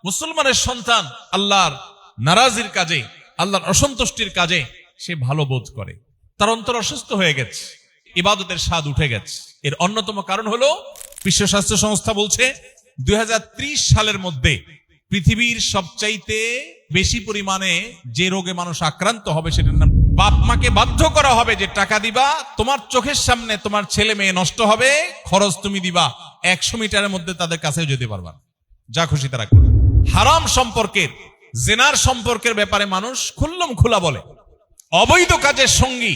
মুসলমানের সন্তান আল্লাহর নারাজির কাজে, আল্লাহর অসন্তুষ্টির কাজে সে ভালো বোধ করে, তার অন্তর অসুস্থ হয়ে গেছে, ইবাদতের স্বাদ উঠে গেছে। এর অন্যতম কারণ হলো বিশ্ব স্বাস্থ্য সংস্থা বলছে 2030 সালের মধ্যে পৃথিবীর সবচাইতে বেশি পরিমাণে যে রোগে মানুষ আক্রান্ত হবে সেটার নাম বাপ মাকে বাধ্য করা হবে যে টাকা দিবা, তোমার চোখের সামনে তোমার ছেলে মেয়ে নষ্ট হবে, খরচ তুমি দিবা, 100 মিটারের মধ্যে তাদের কাছেও যেতে পারবা, যা খুশি তারা করবে। হারাম সম্পর্কের, জেনার সম্পর্কের ব্যাপারে মানুষ খুল্লম খোলা বলে। অবৈধ কাজের সঙ্গী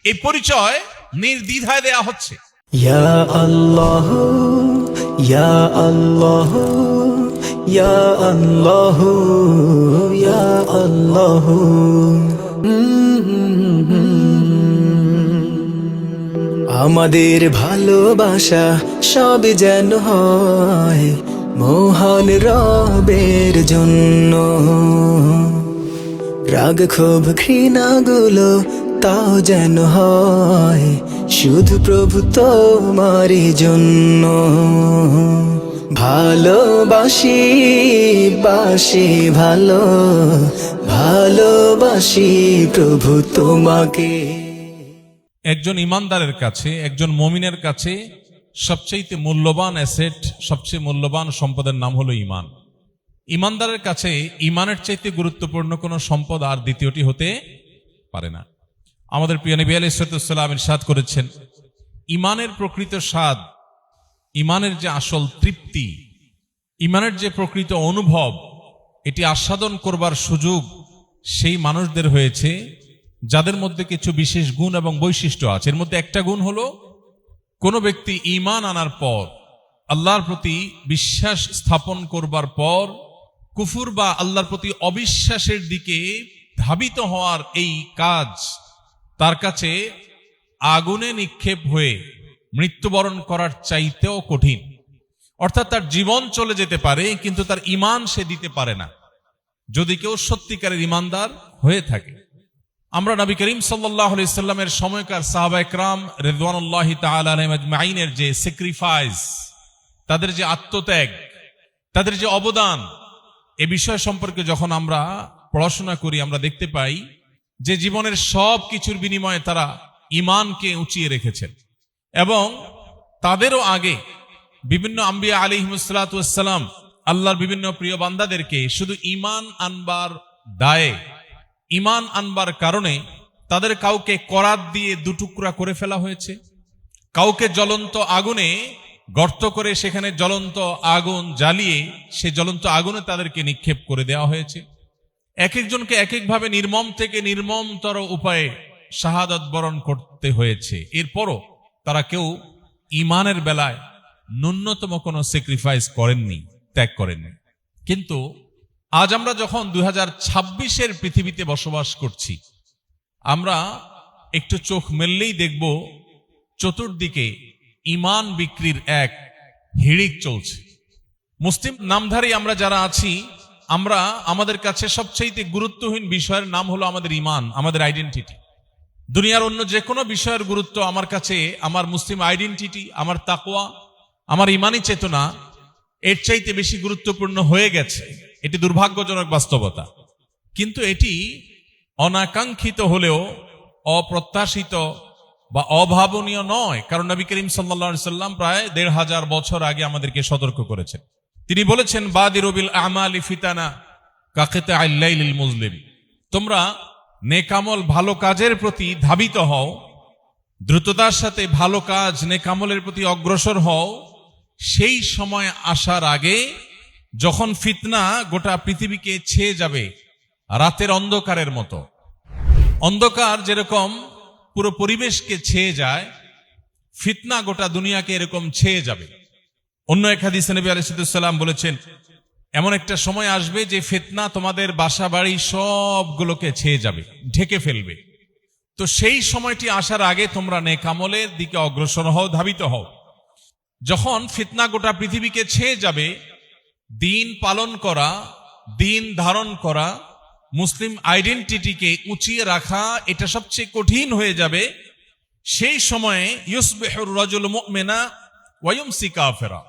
এই পরিচয় নির্দ্বিধায় দেয়া হচ্ছে। ইয়া আল্লাহ ইয়া আল্লাহ ইয়া আল্লাহ ইয়া আল্লাহ। আমাদের ভালোবাসা সব যেন হয় মহান রবের জন্য, রাগ ক্ষোভ ঘৃণাগুলো তাও যেন হয় শুধু প্রভু তোমারই জন্য। ভালোবাসি বাসি ভালো, ভালোবাসি প্রভু তোমাকে। একজন ইমানদারের কাছে, একজন মুমিনের কাছে সবচেয়ে মূল্যবান অ্যাসেট, সবচেয়ে মূল্যবান সম্পদের নাম হলো ঈমান। ইমানদারের কাছে ঈমানের চাইতে গুরুত্বপূর্ণ কোনো সম্পদ আর দ্বিতীয়টি হতে পারে না। আমাদের প্রিয় নবী আলাইহিস সালাম ইরশাদ করেছেন, ঈমানের প্রকৃত স্বাদ, ঈমানের যে আসল তৃপ্তি, ঈমানের যে প্রকৃত অনুভব, এটি আস্বাদন করবার সুযোগ সেই মানুষদের হয়েছে যাদের মধ্যে কিছু বিশেষ গুণ এবং বৈশিষ্ট্য আছে। এর মধ্যে একটা গুণ হলো, কোন ব্যক্তি ঈমান আনার পর, আল্লাহর প্রতি বিশ্বাস স্থাপন করবার পর কুফর বা আল্লাহর প্রতি অবিশ্বাসের দিকে ধাবিত হওয়ার এই কাজ তার কাছে আগুনে নিক্ষেপ হয়ে মৃত্যুবরণ করার চাইতেও কঠিন। অর্থাৎ তার জীবন চলে যেতে পারে কিন্তু তার ঈমান সে দিতে পারে না, যদি কেউ সত্যিকারের ঈমানদার হয়ে থাকে। আমরা নবী করিম সাল্লাল্লাহু আলাইহি সাল্লামের সময়কার সাহাবা ইকরাম রিদওয়ানুল্লাহি তাআলা আলাইহিম আজমাইনের যে স্যাক্রিফাইস, তাদের যে আত্মত্যাগ, তাদের যে অবদান, এ বিষয় সম্পর্কে যখন আমরা পড়াশোনা করি আমরা দেখতে পাই যে জীবনের সব কিছুর বিনিময়ে তারা ঈমানকে উঁচিয়ে রেখেছেন। এবং তাদেরও আগে বিভিন্ন আম্বিয়া আলাইহিমুস সালাতু ওয়াস সালাম আল্লাহর বিভিন্ন প্রিয় বান্দাদেরকে শুধু ঈমান আনবার দায়ে, ঈমান আনবার কারণে তাদের কাউকে করাত দিয়ে দুটুকরা করে ফেলা হয়েছে, কাউকে জ্বলন্ত আগুনে গর্ত করে সেখানে জ্বলন্ত আগুন জ্বালিয়ে সে জ্বলন্ত আগুনে তাদেরকে নিক্ষেপ করে দেওয়া হয়েছে। এক একজনকে এক একভাবে নির্মম থেকে নির্মমতর উপায়ে শাহাদাত বরণ করতে হয়েছে। এরপরও তারা কেউ ঈমানের বেলায় ন্যূনতম কোনো স্যাক্রিফাইস করেননি, ত্যাগ করেননি। কিন্তু আজ আমরা যখন 2026-এর পৃথিবীতে বসবাস করছি, আমরা একটু চোখ মেললেই দেখব চতুর্দিকে ঈমান বিক্রির এক হিড়িক চলছে। মুসলিম নামধারী আমরা যারা আছি, আমরা আমাদের কাছে সবচেয়ে গুরুত্বহীন বিষয়ের নাম হলো আমাদের ঈমান, আমাদের আইডেন্টিটি। দুনিয়ার অন্য যে কোনো বিষয়ের গুরুত্ব আমার কাছে আমার মুসলিম আইডেন্টিটি, আমার তাকওয়া, আমার ঈমানি চেতনা এর চাইতে বেশি গুরুত্বপূর্ণ হয়ে গেছে। এটি দুর্ভাগ্যজনক বাস্তবতা, কিন্তু এটি অনাকাঙ্ক্ষিত হলেও অপ্রত্যাশিত বা অভাবনীয় নয়। কারণ নবী করিম সাল্লাল্লাহু আলাইহি সাল্লাম প্রায় ১৫০০ বছর আগে আমাদেরকে সতর্ক করেছেন। তিনি বলেছেন, বাদিরু বিল আমালি ফিতানা কাকিতাইল লাইলিল মুজলিম, তোমরা নেকামল ভালো কাজের প্রতি ধাবিত হও, দ্রুততার সাথে ভালো কাজ নেকামলের প্রতি অগ্রসর হও সেই সময় আসার আগে যখন ফিতনা গোটা পৃথিবীকে ছেয়ে যাবে রাতের অন্ধকারের মতো। অন্ধকার যেরকম পুরো পরিবেশকে ছেয়ে যায়, ফিতনা গোটা দুনিয়াকে এরকম ছেয়ে যাবে। অন্য এক হাদিসে নবী আলাইহিস সালাম বলেছেন, এমন একটা সময় আসবে যে ফিতনা তোমাদের বাসা বাড়ি সবগুলোকে ছেয়ে যাবে, ঢেকে ফেলবে। তো সেই সময়টি আসার আগে তোমরা নেক আমলের দিকে অগ্রসর হও, ধাবিত হও। যখন ফিতনা গোটা পৃথিবীকে ছেয়ে যাবে, দিন পালন করা, দিন ধারণ করা, মুসলিম আইডেন্টিটিকে উঁচিয়ে রাখা এটা সবচেয়ে কঠিন হয়ে যাবে। সেই সময়ে ইউসবিহুর রাজুল মুমিনা ওয়া ইউমসি কাফিরা,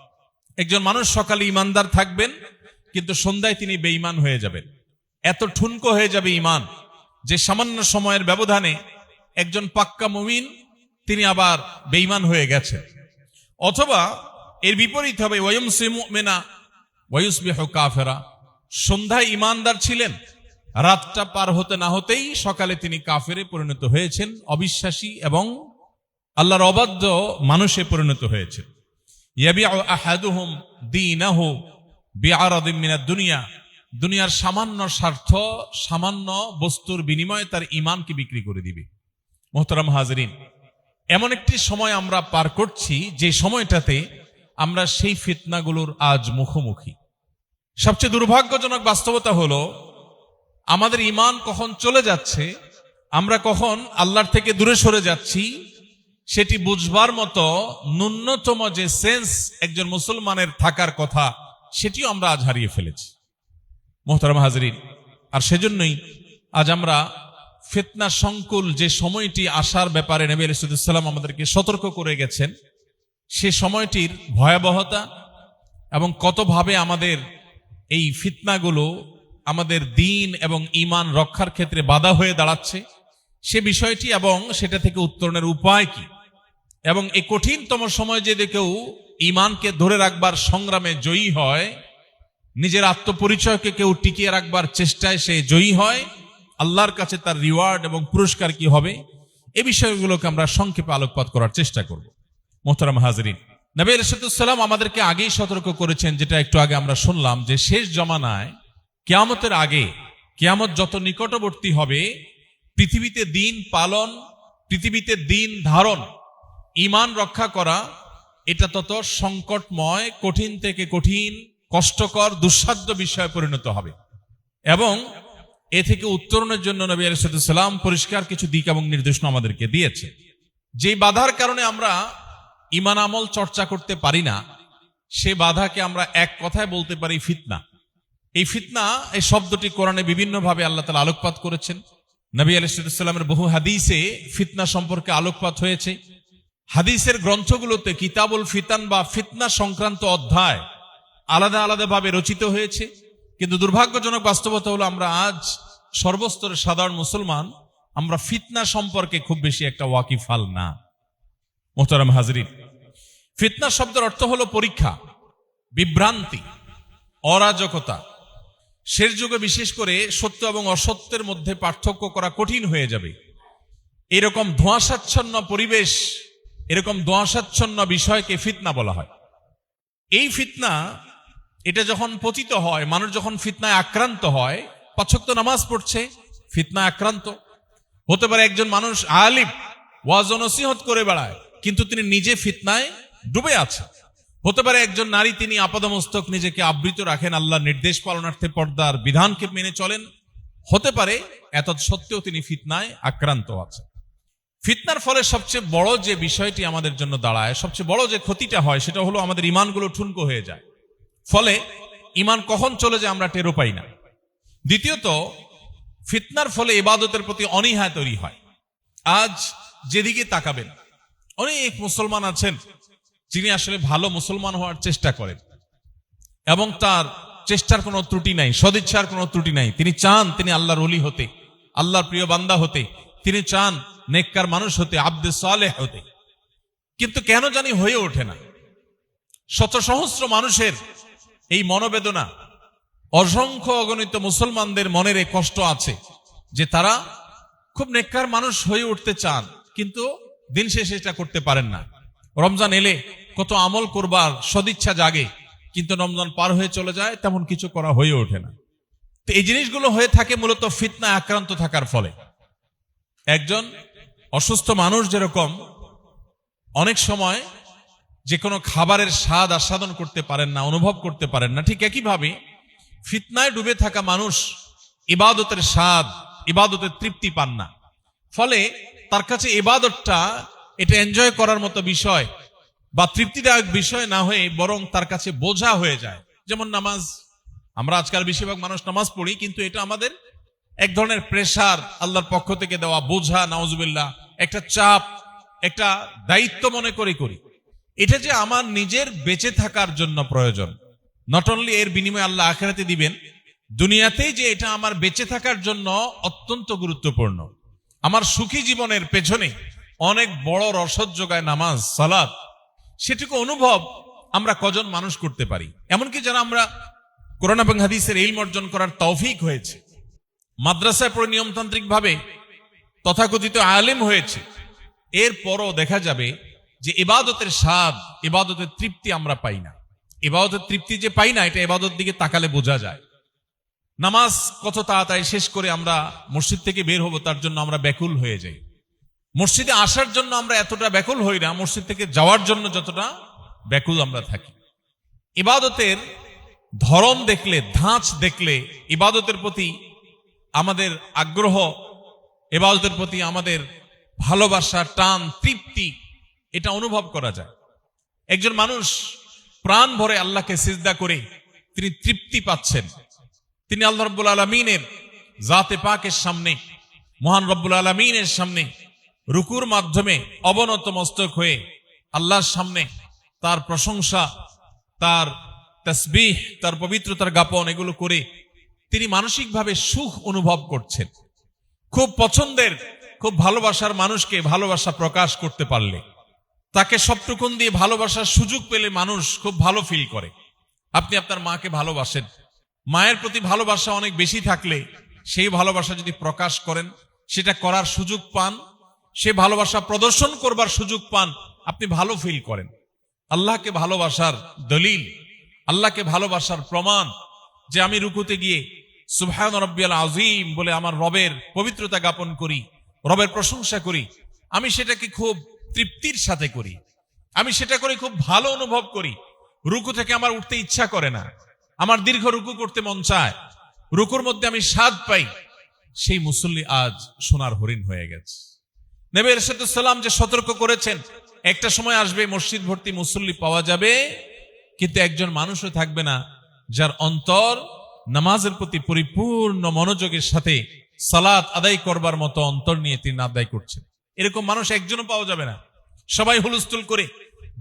একজন মানুষ সকালে ঈমানদার থাকবেন, কিন্তু সন্ধ্যায় তিনি বেঈমান হয়ে যাবেন। এত ঠুনকো হয়ে যাবে ইমান যে সামান্য সময়ের ব্যবধানে একজন পাক্কা মুমিন তিনি আবার বেঈমান হয়ে গেছেন। অথবা এর বিপরীত হবে ওয়ায়ুমসি মুমিনা ওয়ায়ুসবিহু কাফিরা, সন্ধ্যায় ইমানদার ছিলেন, রাতটা পার হতে না হতেই সকালে তিনি কাফেরে পরিণত হয়েছেন, অবিশ্বাসী এবং আল্লাহর অবাধ্য মানুষে পরিণত হয়েছেন। ইয়াবিউ আহাদুহুম দীনাহু বিআরাদিন মিনাদ দুনিয়া, দুনিয়ার সামান্য স্বার্থ, সামান্য বস্তুর বিনিময়ে তার ঈমানকে বিক্রি করে দিবে। মুহতারাম হাজিরিন, এমন একটি সময় আমরা পার করছি যে সময়টাতে আমরা সেই ফিতনাগুলোর আজ মুখোমুখি। সবচেয়ে দুর্ভাগ্যজনক বাস্তবতা হলো আমাদের ঈমান কখন চলে যাচ্ছে, আমরা কখন আল্লাহর থেকে দূরে সরে যাচ্ছি, সেটি বুঝবার মতো ন্যূনতম যে সেন্স একজন মুসলমানের থাকার কথা সেটিও আমরা আজ হারিয়ে ফেলেছি। মুহতারাম হাজিরিন, আর সেজন্যই আজ আমরা ফিতনা সংকুল যে সময়টি আসার ব্যাপারে নবী আলাইহিস সালাম আমাদেরকে সতর্ক করে গেছেন, সে সময়টির ভয়াবহতা এবং কতভাবে আমাদের এই ফিতনাগুলো আমাদের দ্বীন এবং ঈমান রক্ষার ক্ষেত্রে বাধা হয়ে দাঁড়াচ্ছে সে বিষয়টি এবং সেটা থেকে উত্তরণের উপায় কি, এবং এই কঠিনতম সময় যদি কেউ ঈমানকে ধরে রাখবার সংগ্রামে জয়ী হয়, নিজের আত্মপরিচয়কে কেউ টিকিয়ে রাখবার চেষ্টায় সে জয়ী হয়, আল্লাহর কাছে তার রিওয়ার্ড এবং পুরস্কার কি হবে, এই বিষয়গুলোকে আমরা সংক্ষেপে আলোকপাত করার চেষ্টা করব। মুহতারাম হাজিরিন, নবী আলাইহিস সালাম আমাদেরকে আগেই সতর্ক করেছেন, যেটা একটু আগে আমরা শুনলাম, যে শেষ জমানায় কিয়ামতের আগে, কিয়ামত যত নিকটবর্তী হবে, পৃথিবীতে দিন পালন, পৃথিবীতে দিন ধারণ, ঈমান রক্ষা করা এটা তত সংকটময়, কঠিন থেকে কঠিন, কষ্টকর, দুঃসাধ্য বিষয়ে পরিণত হবে। এবং এ থেকে উত্তরণের জন্য নবী আলাইহিস সালাম পরিষ্কার কিছু দিক এবং নির্দেশনা আমাদেরকে দিয়েছে। যে বাধার কারণে আমরা ঈমান আমল চর্চা করতে পারি না, সে বাধাকে আমরা এক কথায় বলতে পারি ফিতনা। এই ফিতনা, এই শব্দটি কোরআনে বিভিন্নভাবে আল্লাহ তাআলা আলোকপাত করেছেন। নবী আলাইহিস সালামের বহু হাদিসে ফিতনা সম্পর্কে আলোকপাত হয়েছে। হাদিসের গ্রন্থগুলোতে কিতাবুল ফিতান বা ফিতনা সংক্রান্ত অধ্যায় আলাদা আলাদাভাবে রচিত হয়েছে। কিন্তু দুর্ভাগ্যজনক বাস্তবতা হলো আমরা আজ সর্বস্তরের সাধারণ মুসলমান আমরা ফিতনা সম্পর্কে খুব বেশি একটা ওয়াকিফাল না। মুহতারাম হাজিরিন, ফিতনা শব্দের অর্থ হলো পরীক্ষা, বিভ্রান্তি, অরাজকতা। শেষ যুগে বিশেষ করে সত্য এবং অসত্যের মধ্যে পার্থক্য করা কঠিন হয়ে যাবে। এরকম ধোঁয়াশাচ্ছন্ন পরিবেশ, এরকম ধোঁয়াশাচ্ছন্ন বিষয়কে ফিতনা বলা হয়। এই ফিতনা, এটা যখন পতিত হয়, মানুষ যখন ফিতনায় আক্রান্ত হয়, ৫ ওয়াক্ত নামাজ পড়ছে, ফিতনায় আক্রান্ত হতে পারে। একজন মানুষ আলিম, ওয়াজ ও নসিহত করে বেড়ায়, কিন্তু তিনি নিজে ফিতনায় ডুবে আছে। হতে পারে একজন নারী, তিনি আপাদমস্তক নিজেকে আবৃত রাখেন, আল্লাহর নির্দেশ পালনার্থে পর্দার বিধানকে মেনে চলেন। হতে পারে এত সত্ত্বেও তিনি ফিতনায় আক্রান্ত আছে। ফিতনার ফলে সবচেয়ে বড় যে বিষয়টি আমাদের জন্য দাঁড়ায়, সবচেয়ে বড় যে ক্ষতিটা হয়, সেটা হলো আমাদের ঈমানগুলো ঠুনকো হয়ে যায়। ফলে ঈমান কখন চলে যায় আমরা টেরও পাই না। দ্বিতীয়ত, ফিতনার ফলে ইবাদতের প্রতি অনীহা তৈরি হয়। আজ যেদিকে তাকাবেন, অনেক মুসলমান আছেন যিনি আসলে ভালো মুসলমান হওয়ার চেষ্টা করেন এবং তার চেষ্টার কোনো ত্রুটি নাই, সদিচ্ছার কোনো ত্রুটি নাই। তিনি চান তিনি আল্লাহর ওলি হতে, আল্লাহর প্রিয় বান্দা হতে, তিনি চান নেককার মানুষ হতে, আব্দে সালেহ হতে, কিন্তু কেন জানি হয়ে ওঠে না। শত সহস্র মানুষের এই মনোবেদনা, অসংখ্য অগণিত মুসলমানদের মনের এই কষ্ট আছে যে তারা খুব নেককার মানুষ হয়ে উঠতে চান, কিন্তু দিন শেষে এটা করতে পারেন না। রমজান এলে কত আমল করবার সদিচ্ছা জাগে, কিন্তু রমজান পার হয়ে চলে যায়, তেমন কিছু করা হয়ে ওঠে না। তো এই জিনিসগুলো হয়ে থাকে মূলত ফিতনায় আক্রান্ত থাকার ফলে। একজন অসুস্থ মানুষ যেরকম অনেক সময় যে কোনো খাবারের স্বাদ আস্বাদন করতে পারেন না, অনুভব করতে পারেন না, ঠিক একইভাবে ফিতনায় ডুবে থাকা মানুষ ইবাদতের স্বাদ, ইবাদতের তৃপ্তি পান না। ফলে তার কাছে ইবাদতটা এটা এনজয় করার মতো বিষয় বা তৃপ্তিদায়ক বিষয় না হয়ে বরং তার কাছে বোঝা হয়ে যায়। যেমন নামাজ, আমরা আজকাল বেশিরভাগ মানুষ নামাজ পড়ি, কিন্তু এটা আমাদের এক ধরনের প্রেসার, আল্লাহর পক্ষ থেকে দেওয়া বোঝা, নাউজুবিল্লাহ, একটা চাপ, একটা দায়িত্ব মনে করি। এটা যে আমার নিজের বেঁচে থাকার জন্য প্রয়োজন, নট অনলি এর বিনিময়ে আল্লাহ আখিরাতে দিবেন, দুনিয়াতেই যে এটা আমার বেঁচে থাকার জন্য অত্যন্ত গুরুত্বপূর্ণ। আমার সুখী জীবনের পেছনে অনেক বড় রসদ যোগায় নামাজ, সালাত। সেটুকু অনুভব আমরা কজন মানুষ করতে পারি? এমনকি যারা আমরা কোরআন এবং হাদিসের ইলম অর্জন করার তৌফিক হয়েছে, মাদ্রাসায় পড়ে নিয়মতান্ত্রিক ভাবে তথাকথিত আলেম হয়েছে, এরপরও দেখা যাবে যে ইবাদতের স্বাদ, ইবাদতের তৃপ্তি আমরা পাই না। ইবাদতের তৃপ্তি যে পাই না, এটা ইবাদতের দিকে তাকালে বোঝা যায়। নামাজ কত তাড়াতাড়ি শেষ করে আমরা মসজিদ থেকে বের হব, তার জন্য আমরা ব্যাকুল হয়ে যাই। মসজিদে আসার জন্য আমরা এতটা ব্যাকুল হই না, মসজিদ থেকে যাওয়ার জন্য যতটা ব্যাকুল আমরা থাকি। ইবাদতের ধরন দেখলে, ধাঁচ দেখলে, ইবাদতের প্রতি আমাদের আগ্রহ, ইবাদতের প্রতি আমাদের ভালোবাসা, টান, তৃপ্তি, এটা অনুভব করা যায়। একজন মানুষ প্রাণ ভরে আল্লাহকে সিজদা করে তিনি তৃপ্তি পাচ্ছেন। তিনি আল্লাহ রাব্বুল আলামিনের জাতে পাকের সামনে, মহান রব্বুল আলামিনের সামনে রুকুর মাধ্যমে অবনত মস্তক হয়ে আল্লাহর সামনে তার প্রশংসা, তার তাসবিহ, তার পবিত্রতার জ্ঞাপন এগুলো করে তিনি মানসিকভাবে সুখ অনুভব করছেন। খুব পছন্দের, খুব ভালোবাসার মানুষকে ভালোবাসা প্রকাশ করতে পারলে, তাকে সবটুকুন দিয়ে ভালোবাসার সুযোগ পেলে মানুষ খুব ভালো ফিল করে। আপনি আপনার মাকে ভালোবাসেন, মায়ের প্রতি ভালোবাসা অনেক বেশি থাকলে সেই ভালোবাসা যদি প্রকাশ করেন, সেটা করার সুযোগ পান, সে ভালোবাসা প্রদর্শন করবার সুযোগ পান, আপনি ভালো ফিল করেন। আল্লাহকে ভালোবাসার দলিল, আল্লাহকে ভালোবাসার প্রমাণ যে আমি রুকুতে গিয়ে সুবহান রাব্বিয়াল আযীম বলে আমার রবের পবিত্রতা জ্ঞাপন করি, রবের প্রশংসা করি, আমি সেটাকে খুব তৃপ্তির সাথে করি, আমি সেটা করে খুব ভালো অনুভব করি। রুকু থেকে আমার উঠতে ইচ্ছা করে না, আমার দীর্ঘ রুকু করতে মন চায়, রুকুর মধ্যে আমি স্বাদ পাই। সেই মুসল্লি আজ সোনার হরিণ হয়ে গেছে। নবী ইরশাদুস সালাম যে সতর্ক করেছেন, একটা সময় আসবে মসজিদ ভর্তি মুসল্লি পাওয়া যাবে, কিন্তু একজন মানুষও থাকবে না যার অন্তর নামাজের প্রতি পরিপূর্ণ মনোযোগের সাথে সালাত আদায় করবার মতো অন্তর নিয়ে তিনি আদায় করছেন। এরকম মানুষ একজনও পাওয়া যাবে না। সবাই হুলস্থুল করে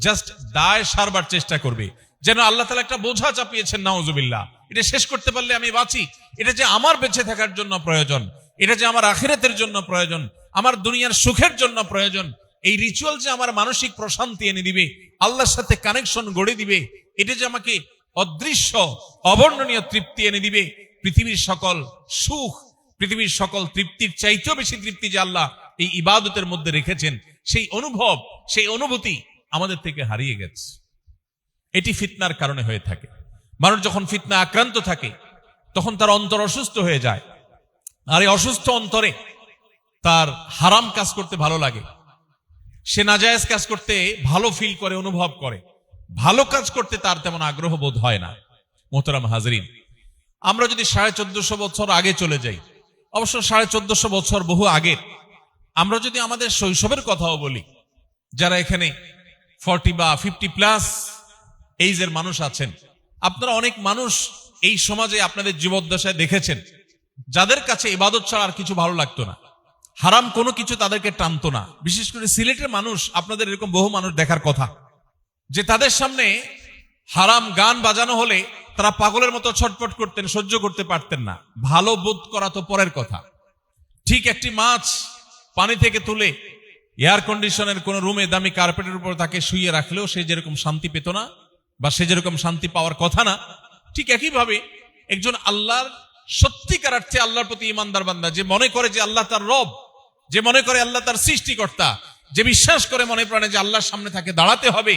জাস্ট দায় সারবার চেষ্টা করবে, যেন আল্লাহ তাআলা একটা বোঝা চাপিয়েছেন, নাউজুবিল্লাহ, এটা শেষ করতে পারলে আমি বাঁচি, এটা যে আমার বেঁচে থাকার জন্য প্রয়োজন, এটা যে আমার আখিরাতের জন্য প্রয়োজন, আমার দুনিয়ার সুখের জন্য প্রয়োজন, এই রিচুয়াল যে আমার মানসিক প্রশান্তি এনে দিবে, আল্লাহর সাথে কানেকশন গড়ে দিবে, এটা যে আমাকে অদৃশ্য অবর্ণনীয় তৃপ্তি এনে দিবে, পৃথিবীর সকল সুখ, পৃথিবীর সকল তৃপ্তির চাইতেও বেশি তৃপ্তি যে আল্লাহ এই ইবাদতের মধ্যে রেখেছেন, সেই অনুভব, সেই অনুভূতি আমাদের থেকে হারিয়ে গেছে। এটি ফিতনার কারণে হয়ে থাকে। মানুষ যখন ফিতনা আক্রান্ত থাকে তখন তার অন্তর অসুস্থ হয়ে যায়, আর এই অসুস্থ অন্তরে তার হারাম কাজ করতে ভালো লাগে, সে নাজায়েজ কাজ করতে ভালো ফিল করে, অনুভব করে, ভালো কাজ করতে তার তেমন আগ্রহ বোধ হয় না। মোহতারাম হাজরিন, আমরা যদি 1450 বছর আগে চলে যাই, অবশ্য 1450 বছর বহু আগের, আমরা যদি আমাদের শৈশবের কথাও বলি, যারা এখানে 40 বা 50+ এইজের মানুষ আছেন, আপনারা অনেক মানুষ এই সমাজে আপনাদের জীবদ্দশায় দেখেছেন যাদের কাছে ইবাদত ছাড়া আর কিছু ভালো লাগতো না, হারাম কোনো কিছু তাদেরকে টানতো না। বিশেষ করে সিলেটের মানুষ, আপনাদের এরকম বহু মানুষ দেখার কথা, যে তাদের সামনে হারাম গান বাজানো হলে তারা পাগলের মতো ছটফট করতেন, সহ্য করতে পারতেন না। ভালো বোধ করা তো পরের কথা। ঠিক একটি মাছ পানি থেকে তুলে এয়ার কন্ডিশনের কোন রুমে দামি কার্পেটের উপর তাকে শুইয়ে রাখলেও সে যেরকম শান্তি পেত না, বা সে যেরকম শান্তি পাওয়ার কথা না, ঠিক একইভাবে একজন আল্লাহর সত্যিকার অর্থে আল্লাহর প্রতি ইমানদার বান্দা, যে মনে করে যে আল্লাহ তার রব, যে মনে করে আল্লাহ তার সৃষ্টিকর্তা, যে বিশ্বাস করে মনে প্রাণে যে আল্লাহর সামনে তাকে দাঁড়াতে হবে,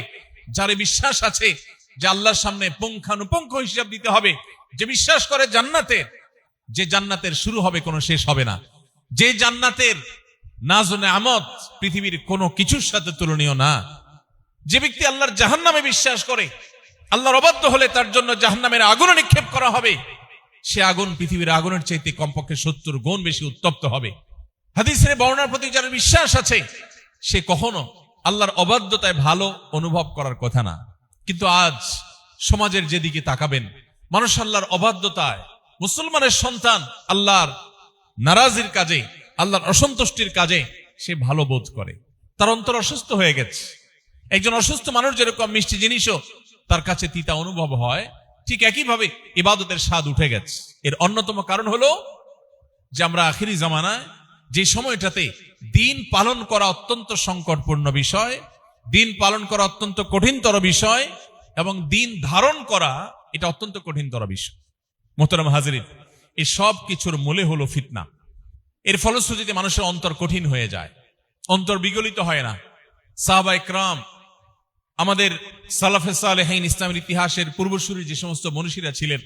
যার বিশ্বাস আছে যে আল্লাহর সামনে পুঙ্খানুপুঙ্খ হিসাব দিতে হবে, যে বিশ্বাস করে জান্নাতের, যে জান্নাতের শুরু হবে কোনো শেষ হবে না, যে জান্নাতের নাজ ও নেয়ামত পৃথিবীর কোনো কিছুর সাথে তুলনীয় না, যে ব্যক্তি আল্লাহর জাহান্নামে বিশ্বাস করে, আল্লাহর অবাধ্য হলে তার জন্য জাহান্নামের আগুনে নিক্ষেপ করা হবে, সে আগুন পৃথিবীর আগুনের চাইতে কমপক্ষে 70 গুণ বেশি উত্তপ্ত হবে। হাদিসের বর্ণনার প্রতি যার বিশ্বাস আছে, সে কখনো আল্লাহর অবাধ্যতায় ভালো অনুভব করার কথা না। কিন্তু আজ সমাজের যেদিকে তাকাবেন, মানুষ আল্লাহর অবাধ্যতায়, মুসলমানের সন্তান আল্লাহর নারাজির কাজে, আল্লাহর অসন্তুষ্টির কাজে সে ভালো বোধ করে, তার অন্তর অসুস্থ হয়ে গেছে। একজন অসুস্থ মানুষ যেরকম মিষ্টি জিনিসও তার কাছে তিতা অনুভব হয়, ঠিক একইভাবে ইবাদতের স্বাদ উঠে গেছে। এর অন্যতম কারণ হলো যে আমরা আখিরি জামানায় যে সময়টাতে দিন পালন করা অত্যন্ত সংকটপূর্ণ বিষয়, দিন পালন করা অত্যন্ত কঠিনতর বিষয়, এবং দিন ধারণ করা এটা অত্যন্ত কঠিনতর বিষয়। মোহতারাম হাজিরিন, এই সব কিছুর মূলে হলো ফিতনা। এর ফলশ্রুতিতে মানুষের অন্তর কঠিন হয়ে যায়, অন্তর বিগলিত হয় না। সাহাবা ইকরাম, আমাদের সালাফে সালেহিন, ইসলামের ইতিহাসের পূর্বসূরি যে সমস্ত মনীষীরা ছিলেন,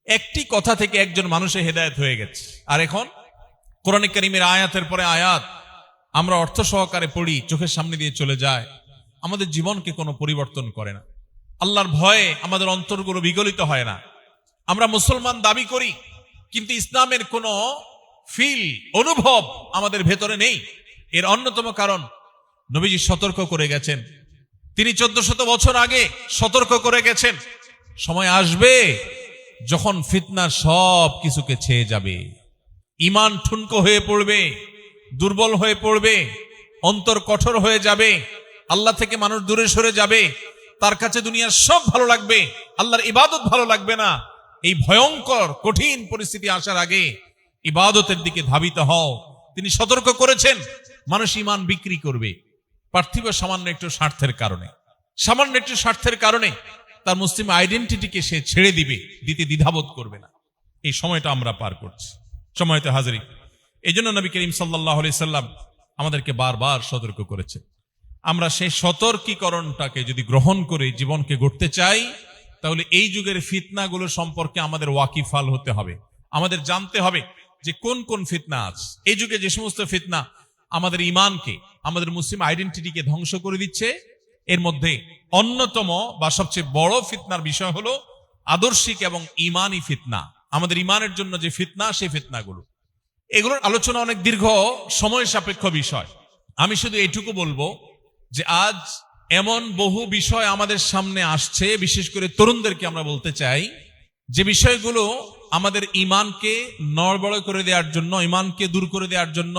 একটি কথা থেকে একজন মানুষের হেদায়েত হয়ে গেছে। আর এখন কোরআন কারীমের আয়াতের পরে আয়াত আমরা অর্থ সহকারে পড়ি, চোখের সামনে দিয়ে চলে যায়, আমাদের জীবনকে কোনো পরিবর্তন করে না। আল্লাহর ভয়ে আমাদের অন্তরগুলো বিগলিত হয় না। আমরা মুসলমান দাবি করি, কিন্তু ইসলামের কোনো ফিল, অনুভব আমাদের ভেতরে নেই। এর অন্যতম কারণ নবীজি সতর্ক করে গেছেন। তিনি 1400 বছর আগে সতর্ক করে গেছেন, সময় আসবে যখন ফিতনা সব কিছুকে ছেয়ে যাবে, ঈমান ঠুনকো হয়ে পড়বে, দুর্বল হয়ে পড়বে, অন্তর কঠোর হয়ে যাবে, আল্লাহ থেকে মানুষ দূরে সরে যাবে, তার কাছে দুনিয়ার সব ভালো লাগবে, আল্লাহর ইবাদত ভালো লাগবে না। এই ভয়ঙ্কর কঠিন পরিস্থিতি আসার আগে ইবাদতের দিকে ধাবিত হও। তিনি সতর্ক করেছেন, মানুষ ঈমান বিক্রি করবে পার্থিব সামান্য একটু স্বার্থের কারণে, সামান্য একটু স্বার্থের কারণে তার মুসলিম আইডেন্টিটিকে সে ছেড়ে দিতে দ্বিধাবোধ করবে না। এই সময়টা আমরা পার করছি। সময়তে হাজিরি, এই জন্য নবী করিম সাল্লাল্লাহু আলাইহি সাল্লাম আমাদেরকে বারবার সতর্ক করেছেন। আমরা সেই সতর্কীকরণটাকে যদি গ্রহণ করে জীবনকে গড়তে চাই, তাহলে এই যুগের ফিতনাগুলো সম্পর্কে আমাদের ওয়াকিফাল হতে হবে। আমাদের জানতে হবে যে কোন কোন ফিতনা আছে। এই যুগে যে সমস্ত ফিতনা আমাদের ঈমানকে, আমাদের মুসলিম আইডেন্টিটিকে ধ্বংস করে দিচ্ছে, এর মধ্যে অন্যতম বা সবচেয়ে বড় ফিতনার বিষয় হলো আদর্শিক এবং ঈমানি ফিতনা। আমাদের ঈমানের জন্য যে ফিতনা, সেই ফিতনাগুলো, এগুলোর আলোচনা অনেক দীর্ঘ, সময় সাপেক্ষ বিষয়। আমি শুধু এইটুকু বলবো যে আজ এমন বহু বিষয় আমাদের সামনে আসছে, বিশেষ করে তরুণদেরকে আমরা বলতে চাই, যে বিষয়গুলো আমাদের ঈমানকে নড়বড় করে দেওয়ার জন্য, ঈমানকে দূর করে দেওয়ার জন্য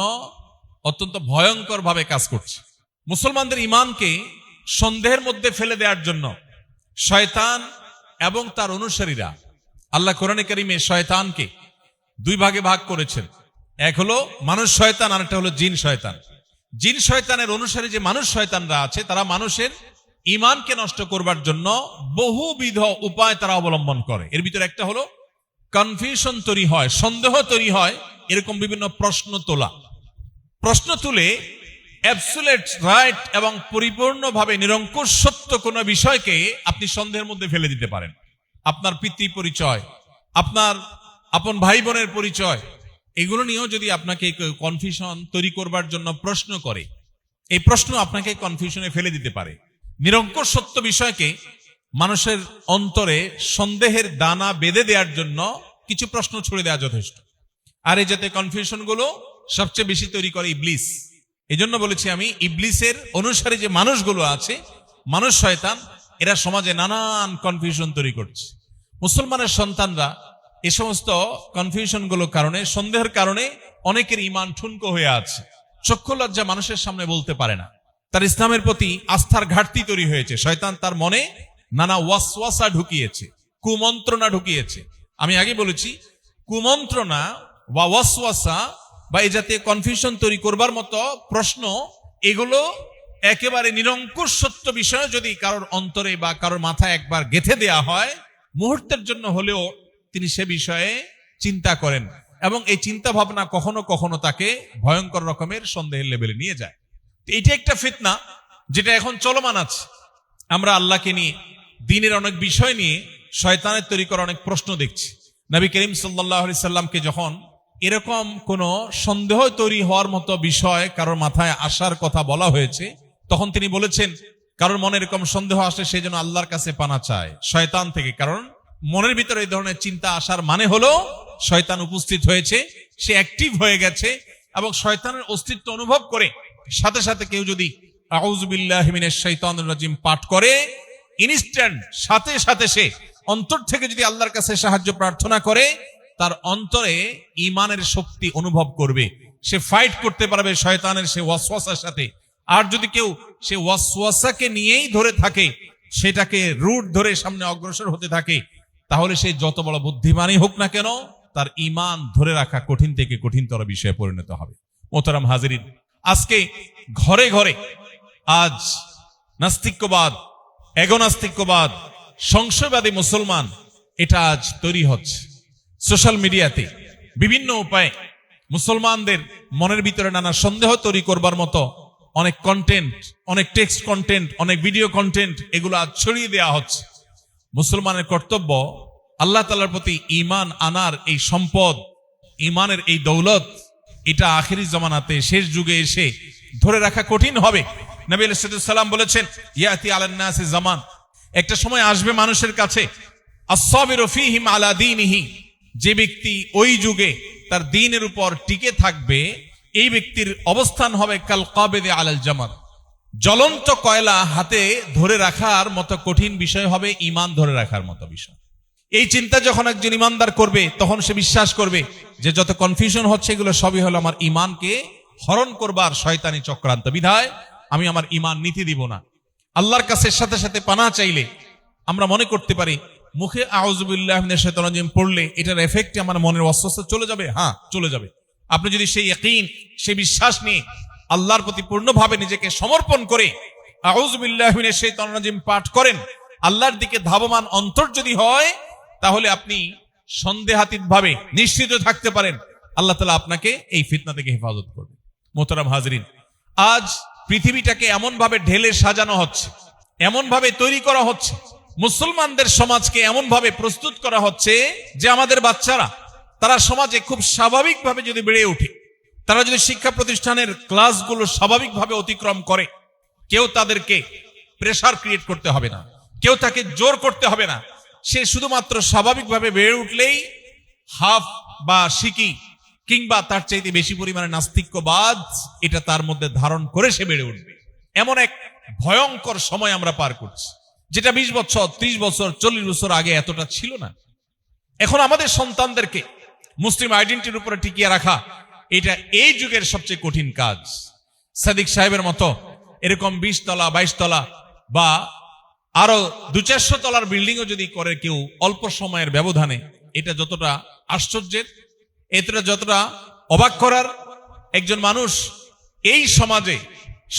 অত্যন্ত ভয়ঙ্কর ভাবে কাজ করছে। মুসলমানদের ঈমানকে সন্দেহের মধ্যে ফেলে দেওয়ার জন্য শয়তান এবং তার অনুসারীরা, আল্লাহ কোরআনে কারীমে শয়তানকে দুই ভাগে ভাগ করেছেন। এক হলো মানুষ শয়তান, আর একটা হলো জিন শয়তান। জিন শয়তানের অনুসারী যে মানুষ শয়তানরা আছে, তারা মানুষের ঈমানকে নষ্ট করবার জন্য বহুবিধ উপায় তারা অবলম্বন করে। এর ভিতরে একটা হলো কনফিউশন তৈরি হয়, সন্দেহ তৈরি হয়, এরকম বিভিন্ন প্রশ্ন তুলে অ্যাবসোলিউট রাইট এবং পরিপূর্ণভাবে নিরঙ্কুশ সত্য কোন বিষয়কে আপনি সন্দেহের মধ্যে ফেলে দিতে পারেন। আপনার পিতৃ পরিচয়, আপনার আপন ভাই বোনের পরিচয়, এগুলো নিয়েও যদি আপনাকে কনফিউশন তৈরি করবার জন্য প্রশ্ন করে, এই প্রশ্ন আপনাকে কনফিউশনে ফেলে দিতে পারে। নিরঙ্কুশ সত্য বিষয়কে মানুষের অন্তরে সন্দেহের দানা বেঁধে দেওয়ার জন্য কিছু প্রশ্ন ছুড়ে দেওয়া যথেষ্ট। আর এই যাতে কনফিউশন গুলো সবচেয়ে বেশি তৈরি করে ইবলিস। এই জন্য বলেছি আমি, ইবলিসের অনুসারী যে মানুষগুলো আছে, মানুষ শয়তান, এরা সমাজে নানান কনফিউশন তৈরি করছে। মুসলমানের সন্তানরা এই সমস্ত কনফিউশন গুলোর কারণে, সন্দেহের কারণে অনেকের ঈমান ঠুনকো হয়ে আছে। চক্ষু লজ্জা মানুষের সামনে বলতে পারে না। তার ইসলামের প্রতি আস্থার ঘাটতি তৈরি হয়েছে। শয়তান তার মনে নানা ওয়াসওয়াসা ঢুকিয়েছে, কুমন্ত্রণা ঢুকিয়েছে। আমি আগে বলেছি, কুমন্ত্রণা বা ওয়াসওয়াসা বা এই জাতীয় কনফিউশন তৈরি করবার মতো প্রশ্ন, এগুলো একেবারে নিরঙ্কুশ সত্য বিষয় যদি কারোর অন্তরে বা কারোর মাথায় একবার গেঁথে দেয়া হয়, মুহূর্তের জন্য হলেও তিনি সে বিষয়ে চিন্তা করেন, এবং এই চিন্তা ভাবনা কখনো কখনো তাকে ভয়ঙ্কর রকমের সন্দেহের লেভেলে নিয়ে যায়। এটা একটা ফিতনা যেটা এখন চলমান আছে। আমরা আল্লাহকে নিয়ে, দ্বীনের অনেক বিষয় নিয়ে শয়তানের তৈরি করা অনেক প্রশ্ন দেখছি। নবী করিম সাল্লাল্লাহু আলাইহি সাল্লামকে যখন এরকম কোন সন্দেহ তৈরি হওয়ার মতো বিষয় কারোর মাথায় আসার কথা বলা হয়েছে, তখন তিনি বলেছেন, কারোর মনে এরকম সন্দেহ আসে সে যেন আল্লাহর কাছে পানা চায় শয়তান থেকে। কারণ মনের ভিতরে এই ধরনের চিন্তা আসার মানে হলো শয়তান উপস্থিত হয়েছে, সে অ্যাক্টিভ হয়ে গেছে, এবং শয়তানের অস্তিত্ব অনুভব করে সাথে সাথে কেউ যদি আউযু বিল্লাহি মিনাশ শাইতানির রাজিম পাঠ করে, ইনস্ট্যান্ট সাথে সাথে সে অন্তর থেকে যদি আল্লাহর কাছে সাহায্য প্রার্থনা করে, তার অন্তরে ঈমানের শক্তি অনুভব করবে, সে ফাইট করতে পারবে শয়তানের সে ওয়াসওয়াসার সাথে। আর যদি কেউ সে ওয়াসওয়াসাকে নিয়েই ধরে থাকে, সেটাকে রুট ধরে সামনে অগ্রসর হতে থাকে, তাহলে সে যত বড় বুদ্ধিমানই হোক না কেন, তার ঈমান ধরে রাখা কঠিন থেকে কঠিনতর বিষয়ে পরিণত হবে। মোহতারাম হাজিরিন, আজকে ঘরে ঘরে আজ নাস্তিক্যবাদ, এগোনাস্তিক্যবাদ, সংশয়বাদী মুসলমান এটা আজ তৈরি হচ্ছে। সোশ্যাল মিডিয়াতে বিভিন্ন উপায়ে মুসলমানদের মনের ভিতরে নানা সন্দেহ তৈরি করবার মতো অনেক কন্টেন্ট, অনেক টেক্সট কন্টেন্ট, অনেক ভিডিও কন্টেন্ট এগুলো আজ ছড়িয়ে দেওয়া হচ্ছে। মুসলমানের কর্তব্য আল্লাহ তাআলার প্রতি ঈমান আনার এই সম্পদ, ঈমানের এই দৌলত, এটা আখিরি জামানাতে শেষ যুগে এসে ধরে রাখা কঠিন হবে। নবী আলাইহিস সালাম বলেছেন, ইয়াতি আলান নাসি জামান, একটা সময় আসবে মানুষের কাছে, আস-সাবিরু ফীহিম আলা দীনিহি, যে ব্যক্তি ওই যুগে তার দ্বীনের উপর টিকে থাকবে, এই ব্যক্তির অবস্থান হবে কাল কাবিদি আলাল জামার, জ্বলন্ত কয়লা হাতে ধরে রাখার মতো কঠিন বিষয় হবে ঈমান ধরে রাখার মতো বিষয়। এই চিন্তা যখন একজন ঈমানদার করবে, তখন সে বিশ্বাস করবে যে যত কনফিউশন হচ্ছে এগুলো সবই হলো আমার ঈমানকে হরণ করবার শয়তানি চক্রান্ত, বিধায় আমি আমার ঈমান নীতি দিব না। আল্লাহর কাছে সাথে সাথে পানাহ চাইলে আমরা মনে করতে পারি মুখে আউযু বিল্লাহি মিনাশ শাইতানির রাজিম পড়লে এটার এফেক্টে আমার মনের অস্বস্তি চলে যাবে। হ্যাঁ, চলে যাবে। আপনি যদি সেই ইয়াকিন, সেই বিশ্বাস নিয়ে আল্লাহর প্রতি পূর্ণভাবে নিজেকে সমর্পণ করে আউযু বিল্লাহি মিনাশ শাইতানির রাজিম পাঠ করেন, আল্লাহর দিকে ধাবমান অন্তর যদি হয়, তাহলে আপনি সন্দেহাতীত ভাবে নিশ্চিত থাকতে পারেন আল্লাহ তাআলা আপনাকে এই ফিতনা থেকে হেফাজত করবে। মোহতারাম হাজরিন, আজ পৃথিবীটাকে এমন ভাবে ঢেলে সাজানো হচ্ছে, এমন ভাবে তৈরি করা হচ্ছে, মুসলমানদের সমাজকে এমন ভাবে প্রস্তুত করা হচ্ছে যে আমাদের বাচ্চারা তারা সমাজে খুব স্বাভাবিকভাবে যদি বেড়ে ওঠে, তারা যদি শিক্ষা প্রতিষ্ঠানের ক্লাসগুলো স্বাভাবিকভাবে অতিক্রম করে, কেউ তাদেরকে প্রেসার ক্রিয়েট করতে হবে না, কেউ তাকে জোর করতে হবে না। সে শুধুমাত্র স্বাভাবিকভাবে বেড়ে উঠলেই হাফ বা শিকি কিংবা তার চাইতে বেশি পরিমাণে নাস্তিক্যবাদ এটা তার মধ্যে ধারণ করে সে বেড়ে উঠবে। এমন এক ভয়ঙ্কর সময় আমরা পার করছি, যেটা 20 বছর, 30 বছর, 40 বছর আগে এতটা ছিল না। এখন আমাদের সন্তানদেরকে মুসলিম আইডেন্টিটির উপরে টিকিয়ে রাখা, এটা এই যুগের সবচেয়ে কঠিন কাজ। সাদিক সাহেবের মতো এরকম 20 তলা 22 তলা বা আরো 200-400 তলার বিল্ডিংও যদি করে কেউ অল্প সময়ের ব্যবধানে, এটা যতটা আশ্চর্যের, এটা যতটা অবাক করার। একজন মানুষ এই সমাজে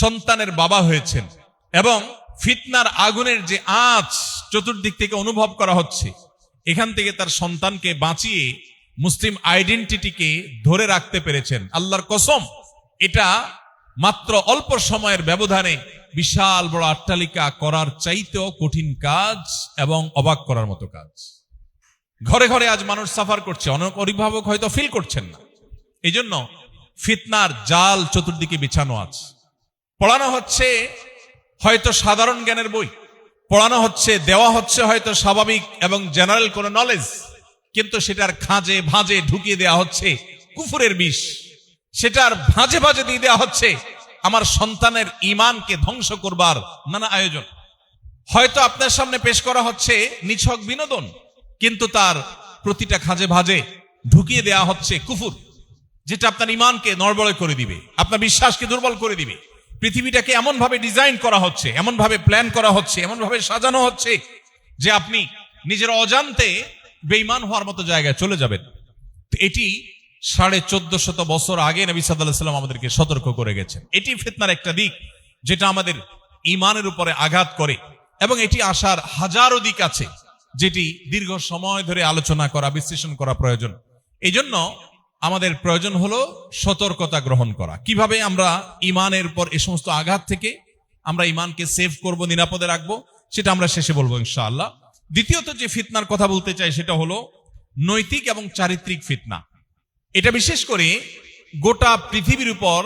সন্তানের বাবা হয়েছেন এবং ফিতনার আগুনের যে আঁচ চতুর্দিক থেকে অনুভব করা হচ্ছে, এখান থেকে তার সন্তানকে বাঁচিয়ে মুসলিম আইডেন্টিটিকে ধরে রাখতে পেরেছেন। আল্লাহর কসম, এটা মাত্র অল্প সময়ের ব্যবধানে বিশাল বড় অট্টালিকা করার চাইতেও কঠিন কাজ এবং অবাক করার মতো কাজ। ঘরে ঘরে আজ মানুষ সাফার করছে, অনেক অভিভাবক হয়তো ফিল করছেন না। এই জন্য ফিতনার জাল চতুর্দিকে বিছানো আছে। পড়ানো হচ্ছে হয়তো সাধারণ জ্ঞানের বই, পড়ানো হচ্ছে, দেওয়া হচ্ছে হয়তো স্বাভাবিক এবং জেনারেল কোনো নলেজ, কিন্তু সেটার খাঁজে ভাঁজে ঢুকিয়ে দেওয়া হচ্ছে কুফরের বিষ, সেটার ভাঁজে ভাঁজে দিয়ে দেওয়া হচ্ছে আমার সন্তানের ঈমানকে ধ্বংস করবার নানা আয়োজন। হয়তো আপনার সামনে পেশ করা হচ্ছে নিছক বিনোদন, কিন্তু তার প্রতিটা খাঁজে ভাঁজে ঢুকিয়ে দেওয়া হচ্ছে কুফর, যেটা আপনার ঈমানকে নড়বড়ে করে দিবে, আপনার বিশ্বাসকে দুর্বল করে দিবে। পৃথিবীটাকে এমন ভাবে ডিজাইন করা হচ্ছে, এমন ভাবে প্ল্যান করা হচ্ছে, এমন ভাবে সাজানো হচ্ছে যে আপনি নিজের অজান্তে বেঈমান হওয়ার মতো জায়গায় চলে যাবেন। এটি 1450 বছর আগে নবী সাল্লাল্লাহু আলাইহি ওয়াসাল্লাম আমাদেরকে সতর্ক করে গেছেন। এটি ফিতনার একটা দিক যেটা আমাদের ঈমানের উপরে আঘাত করে, এবং এটি আসার হাজারো দিক আছে যেটি দীর্ঘ সময় ধরে আলোচনা করা, বিশ্লেষণ করা প্রয়োজন। এই জন্য আমাদের প্রয়োজন হলো সতর্কতা গ্রহণ করা। কিভাবে আমরা ঈমানের উপর এই সমস্ত আঘাত থেকে আমরা ঈমানকে সেভ করব, নিরাপদে রাখবো, সেটা আমরা শেষে বলবো ইনশাআল্লাহ। দ্বিতীয়ত যে ফিতনার কথা বলতে চাই সেটা হলো নৈতিক এবং চারিত্রিক ফিতনা। এটা বিশেষ করে গোটা পৃথিবীর উপর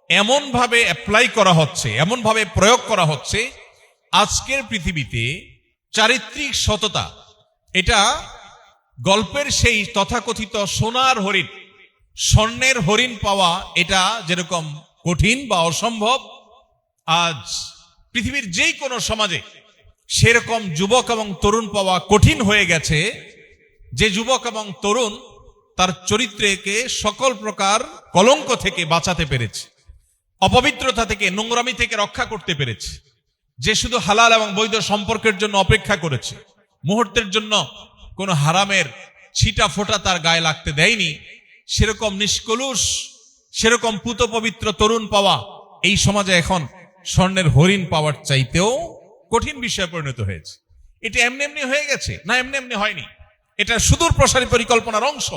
এমন ভাবে অ্যাপ্লাই করা হচ্ছে, এমন ভাবে প্রয়োগ করা হচ্ছে, আজকের পৃথিবীতে চারিত্রিক সততা এটা গল্পের সেই তথাকথিত সোনার হরিণ, স্বর্ণের হরিণ পাওয়া এটা যেরকম কঠিন বা অসম্ভব, আজ পৃথিবীর যেই কোনো সমাজে সেরকম যুবক এবং তরুণ পাওয়া কঠিন হয়ে গেছে, যে যুবক এবং তরুণ তার চরিত্রকে সকল প্রকার কলঙ্ক থেকে বাঁচাতে পেরেছে, অপবিত্রতা থেকে, নোংরামি থেকে রক্ষা করতে পেরেছে, যে শুধু হালাল এবং বৈধ সম্পর্কের জন্য অপেক্ষা করেছে, মুহূর্তের জন্য কোন হারামের ছিটা ফোঁটা তার গায়ে লাগতে দেয়নি, সেরকম নিষ্কলুষ, সেরকম পুত পবিত্র তরুণ পাওয়া এই সমাজে এখন স্বর্ণের হরিণ পাওয়ার চাইতেও কঠিন বিষয়ে পরিণত হয়েছে। এটা এমনি এমনি হয়ে গেছে না, এমনি এমনি হয়নি, এটা সুদূর প্রসারী পরিকল্পনার অংশ।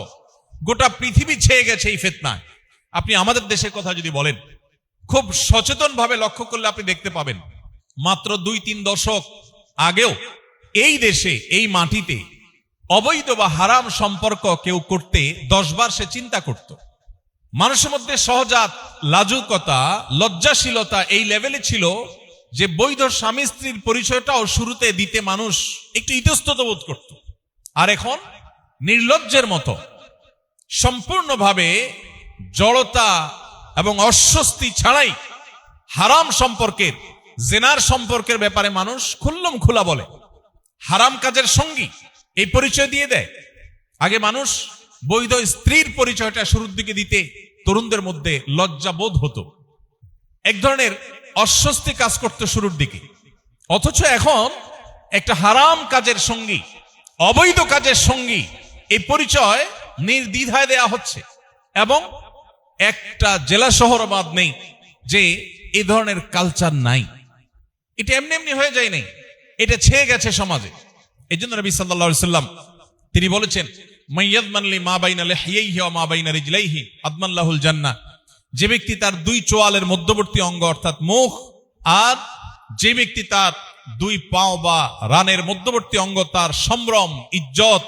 গোটা পৃথিবী ছেয়ে গেছে এই ফিতনায়। আপনি আমাদের দেশের কথা যদি বলেন, খুব সচেতন ভাবে লক্ষ্য করলে আপনি দেখতে পাবেন, মাত্র 2-3 দশক আগেও এই দেশে, এই মাটিতে অবৈধ বা হারাম সম্পর্ক কেউ করতে 10 বার সে চিন্তা করত। মানুষের মধ্যে সহজাত লাজুকতা, লজ্জাশীলতা এই লেভেলে ছিল যে বৈধ স্বামী স্ত্রীর পরিচয়টাও শুরুতে দিতে মানুষ একটু ইতস্তত বোধ করত। আর এখন নির্লজ্জের মতো সম্পূর্ণভাবে জড়তা এবং অস্বস্তি ছাড়াই হারাম সম্পর্কের, জেনার সম্পর্কের ব্যাপারে মানুষ খুল্লম খোলা বলে। হারাম কাজের সঙ্গী এই পরিচয় দিয়ে দেয়। আগে মানুষ বৈধ স্ত্রীর পরিচয়টা শুরুর দিকে দিতে তরুণদের মধ্যে লজ্জা বোধ হতো, এক ধরনের অস্বস্তি কাজ করতে শুরুর দিকে। অথচ এখন একটা হারাম কাজের সঙ্গী, অবৈধ কাজের সঙ্গী এই পরিচয় নির্দ্বিধায় দেয়া হচ্ছে, এবং একটা জেলা শহর বাদ নেই যে এই ধরনের কালচার নাই। এটা এমনি এমনি হয়ে যায় নাই, এটা ছেয়ে গেছে সমাজে। এই জন্য নবী সাল্লাল্লাহু আলাইহি সাল্লাম তিনি বলেছেন, মাইয়াদমানলি মা বাইনা লিহিয়াইহি ওয়া মা বাইনা রিজলাইহি আদমান লাহুল জান্নাহ। যে ব্যক্তি তার 2 চোয়ালের মধ্যবর্তী অঙ্গ অর্থাৎ মুখ, আর যে ব্যক্তি তার 2 পাও বা রানের মধ্যবর্তী অঙ্গ, তার সম্ভ্রম, ইজ্জত,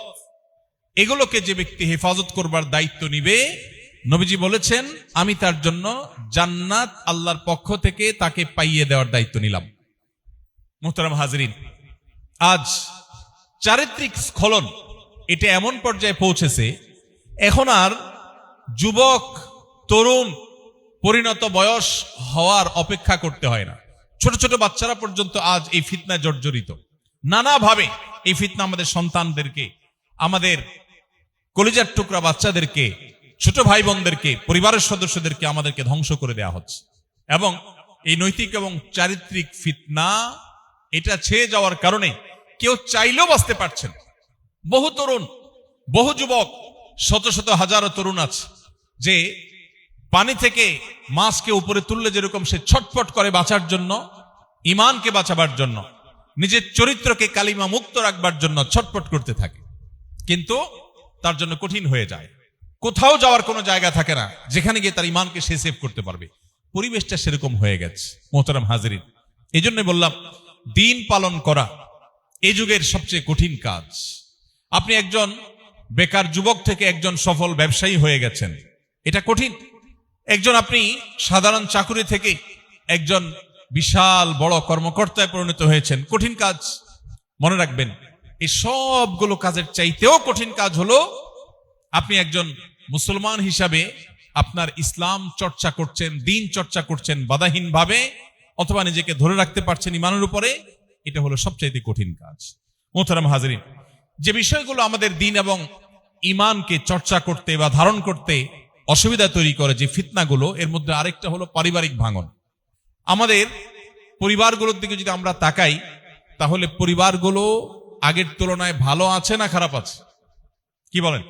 এগুলোকে যে ব্যক্তি হেফাজত করবার দায়িত্ব নিবে, নবীজি বলেছেন আমি তার জন্য জান্নাত আল্লাহর পক্ষ থেকে তাকে পাইয়ে দেওয়ার দায়িত্ব নিলাম। মুহতারাম হাজরিন, আজ চারিত্রিক স্খলন এটা এমন পর্যায়ে পৌঁছেছে, এখন আর যুবক, তরুণ, পরিণত বয়স হওয়ার অপেক্ষা করতে হয় না। ছোট ছোট বাচ্চারা পর্যন্ত আজ এই ফিতনায় জর্জরিত। নানাভাবে এই ফিতনা আমাদের সন্তানদেরকে, আমাদের কলিজার টুকরা বাচ্চাদেরকে, ছোট ভাই বোনদেরকে, পরিবারের সদস্যদেরকে আমাদেরকে ধ্বংস করে দেওয়া হচ্ছে। এবং এই নৈতিক এবং চারিত্রিক ফিতনা এটা ছেয়ে যাওয়ার কারণে কেউ চাইলেও বাঁচতে পারছেন। বহু তরুণ, বহু যুবক, শত শত হাজারো তরুণ আছে যে পানি থেকে মাছকে উপরে তুললে যেরকম সে ছটফট করে বাঁচার জন্য, ইমানকে বাঁচাবার জন্য, নিজের চরিত্রকে কালিমা মুক্ত রাখবার জন্য ছটফট করতে থাকে, কিন্তু তার জন্য কঠিন হয়ে যায়। কোথাও যাওয়ার কোনো জায়গা থাকে না যেখানে গিয়ে তার ইমানকে সে সেভ করতে পারবে। পরিবেশটা সেরকম হয়ে গেছে। মোহতারাম হাজিরিন, এই জন্য বললাম দিন পালন করা এই যুগের সবচেয়ে কঠিন কাজ। আপনি একজন বেকার যুবক থেকে একজন সফল ব্যবসায়ী হয়ে গেছেন, এটা কঠিন। একজন আপনি সাধারণ চাকুরি থেকে একজন বিশাল বড় কর্মকর্তায় পরিণত হয়েছেন, কঠিন কাজ। মনে রাখবেন, এই সবগুলো কাজের চাইতেও কঠিন কাজ হলো আপনি একজন মুসলমান হিসাবে আপনার ইসলাম চর্চা করছেন, দিন চর্চা করছেন বাধাহীন ভাবে, অথবা নিজেকে ধরে রাখতে পারছেন ইমানের উপরে। এটা হলো সবচাইতে কঠিন কাজ। মোহতারাম হাজরিন, যে বিষয়গুলো আমাদের দিন এবং ইমানকে চর্চা করতে বা ধারণ করতে অসুবিধা তৈরি করে, যে ফিতনাগুলো, এর মধ্যে আরেকটা হলো পারিবারিক ভাঙন। আমাদের পরিবারগুলোর দিকে যদি আমরা তাকাই, তাহলে পরিবারগুলো আগের তুলনায় ভালো আছে না খারাপ আছে? কি বলেন?